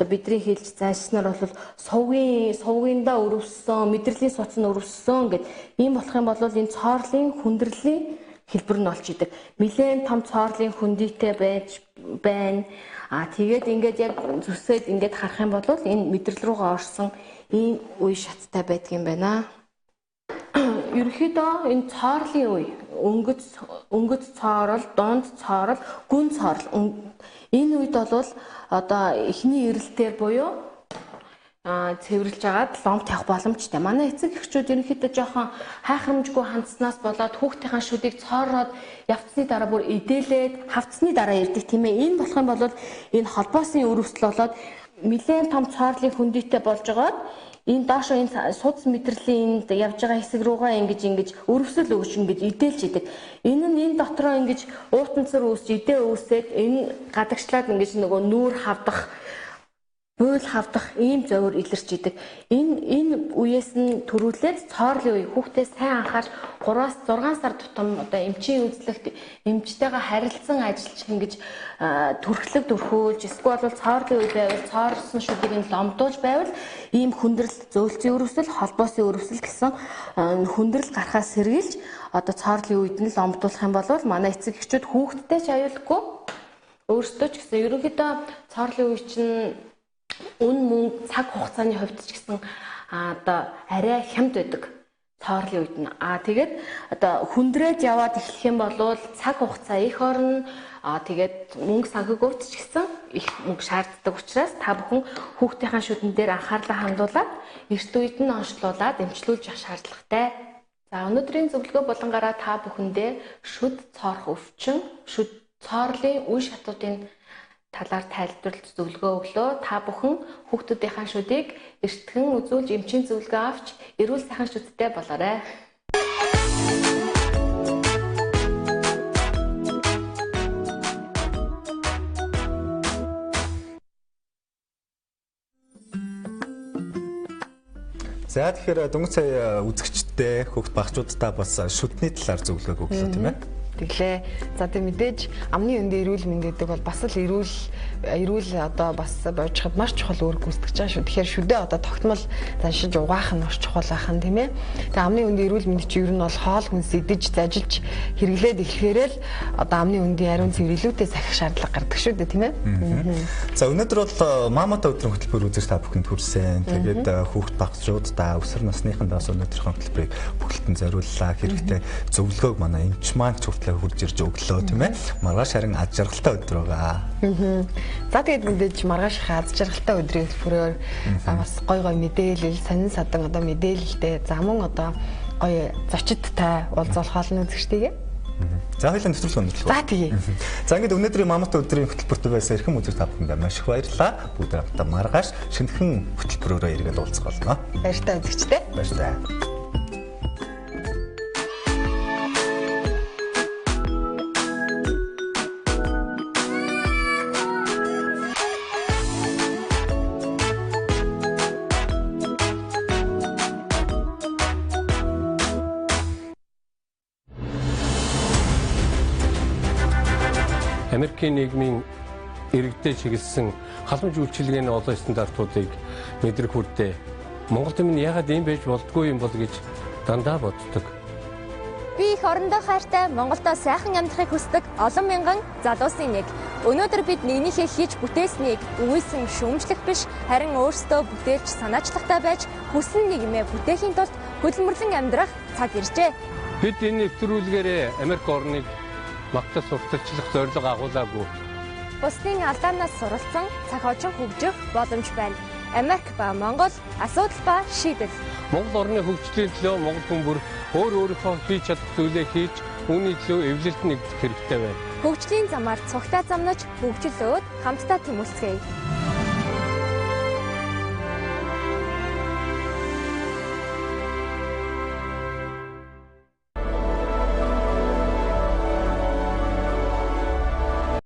одоо бидний хэлж зайлшнаар бол сувгиндаа өрөвссөн, мэдрэлийн суц нь өрөвссөн гэд ийм болох юм бол энэ цоорлын хүндрэлийн хэлбэр нь болж идэг. Нилээн том цоорлын хүндийтэй байж байна. Тэгээд ингээд яг зүсээд ингээд харах юм бол энэ мэдрэл рүүгээ орсон ийм үе шаттай байдаг юм байна. Ерөнхийдөө энэ цоорлын үе өнгөц цоорол, дунд цоорол, гүн цоорол энэ үед бол одоо эхний эрэлтээр буюу цэвэрлж агаад лом тавих боломжтой. Манай эцэг эхчүүд ерөнхийдөө жоохон хайхрамжгүй хандснаас болоод хүүхдийнхээ шүдийг цоороод явцсны дараа бүр идээлээд хавцсны дараа ирдэг тийм ээ. Энэ болох юм бол энэ холбоосын өрөвсөл болоод нэлээд том цоорлын хүндийтэй болж байгаад энэ доошо энэ судас мэдрэлийн энд явж байгаа хэсэг рүүгээ ингэж өрөвсөл өгч ингэж идээлж идэг. Энэ нь энэ дотроо ингэж уутанцар үүсч идээ үүсээд энэ гадагшлаад ингэж нөгөө нүүр хавдах буйл хавдах ийм зовир илэрч идэг. Энэ үеэс нь төрүүлээд цоорлын үе хүүхдээ сайн анхаарч 3-6 сар тутам одоо эмчийн үзлэгт эмчтэйгээ харилцан ажиллаж ингэж төрхлөг дөрхүүлж эсвэл цоорлын үе байвал цоорсон шүдийг ломдуулж байвал ийм хүндрэл зөөлцийн өрөвсөл, холбоосын өрөвсөл гэсэн хүндрэл гарахаас сэргийлж одоо цоорлын үед нь ломдуулах юм бол манай эцэг эхчүүд хүүхдтэй ч аюулгүй өөрсдөө ч гэсэн ерөнхийдөө цоорлын үе чинь үн мөнгө цаг хугацааны хувьд ч гэсэн одоо арай хямд байдаг цоорлын үед нь. Тэгээд одоо хүндрээд яваад эхлэх юм бол цаг хугацаа их орно. Тэгээд мөнгө санхэгөөд ч гэсэн их мөнгө шаарддаг учраас та бүхэн хүүхдийнхээ шүдэн дээр анхаарлаа хандуулаад эрт үед нь онцлуулаад эмчлүүлж явах шаардлагатай. За өнөөдрийн зөвлөгөө болонгаараа та бүхэндээ шүд цоорох өвчин, шүд цоорлын үе шатуудын талаар тайлбарлаж зөвлөгөө өглөө. Та бүхэн хүүхдүүдийнхээ шүдийг эртхэн үзүүлж эмчийн зөвлөгөө авч эрүүл сайхан шүдтэй болоорой. За тэгэхээр дөнгөж сая үзэгчтэй хүүхд багчуудаа бас шүдний талаар зөвлөгөө өглөө тийм ээ. Тэглээ. За тийм мэдээж амны өндөө эрүүл мэнд гэдэг бол бас л эрүүл одоо бас бойжхад маш чухал үүрэг гүйцэтгэж байгаа шүү. Тэгэхээр шүдээ одоо тогтмол заншиж угаах нь маш чухал ахын тийм ээ. Тэгээ амны өндөө эрүүл мэнд чинь ер нь бол хоол хүнс идэж зажилж хэрэглээд эхлэхээрээ л одоо амны өндийн ариун цэвэр илүүтэй сахих шаардлага гардаг шүү дээ тийм ээ. За өнөөдөр бол Maamuutai өдрийн хөтөлбөр үзэж та бүхэнд хүрсэн. Тэгээд хүүхд багцчуудаа өсвөр насныхандаа өнөөдрийн хөтөлбөрийг бүхэлдэн зориуллаа. Хэрэгтэй зөвлөгөөг манай эмч маань хүртэл хурж ирж өглөө тийм ээ. Маргааш харин аз жаргалтай өдөр байгаа. За тэгээд мэдээж маргааш аз жаргалтай өдрийн хөтөлбөрөөр бас гой мэдээлэл, сонин садан одоо мэдээлэлтэй за мөн одоо гой зочидтай уулзах хоолны үзэгчтэйгээ. За хоёулаа нэвтрүүлэг өндөрлөө. За тэгье. За ингээд өнөөдрийн Maamuutai өдрийн хөтөлбөрт байсан эрхэм үзэгч та бүхэнд маш их баярлалаа. Бүгд хамтдаа маргааш шинэхэн хөтөлбөрөөрөө иргэн уулзах болно. Баяртай үзэгчтэй. Баяртай. Америкийн нийгмийн иргэдэд чиглэсэн халамж үйлчилгээний олон стандартуудыг мэдрэх хүртээ Монголд минь яагаад ийм байж болдгүй юм бол гэж дандаа боддог. Би их орондоо хайртай Монголдо сайхан амьдрахыг хүсдэг олон мянган залуусын нэг. Өнөөдөр бид нэгнийхээ хийж бүтээснийг үгүйсэн шүүмжлэх биш, харин өөрсдөө бүтээлч санаачлагтай байж хүссэн нэгмээ бүтээхийн тулд хөдөлмөрлөн амьдрах цаг иржээ. Бид энэ нэвтрүүлгээрээ Америк орныг магтас сурталчлах зорилго агуулаагүй. Бусдын алдаанаас суралцсан цаг хожин хөгжих боломж байна. Америк ба Монгол асуудал ба шийдэл. Монгол орны хөгжлийн төлөө монгол хүн бүр өөрийнхөө хийж чадах зүйлээ хийж үүний төлөө эвлэлд нэгдэх хэрэгтэй байна. Хөгжлийн замаар цогтой замнаж хөгжлөөд хамтдаа тэмүүлцгээе.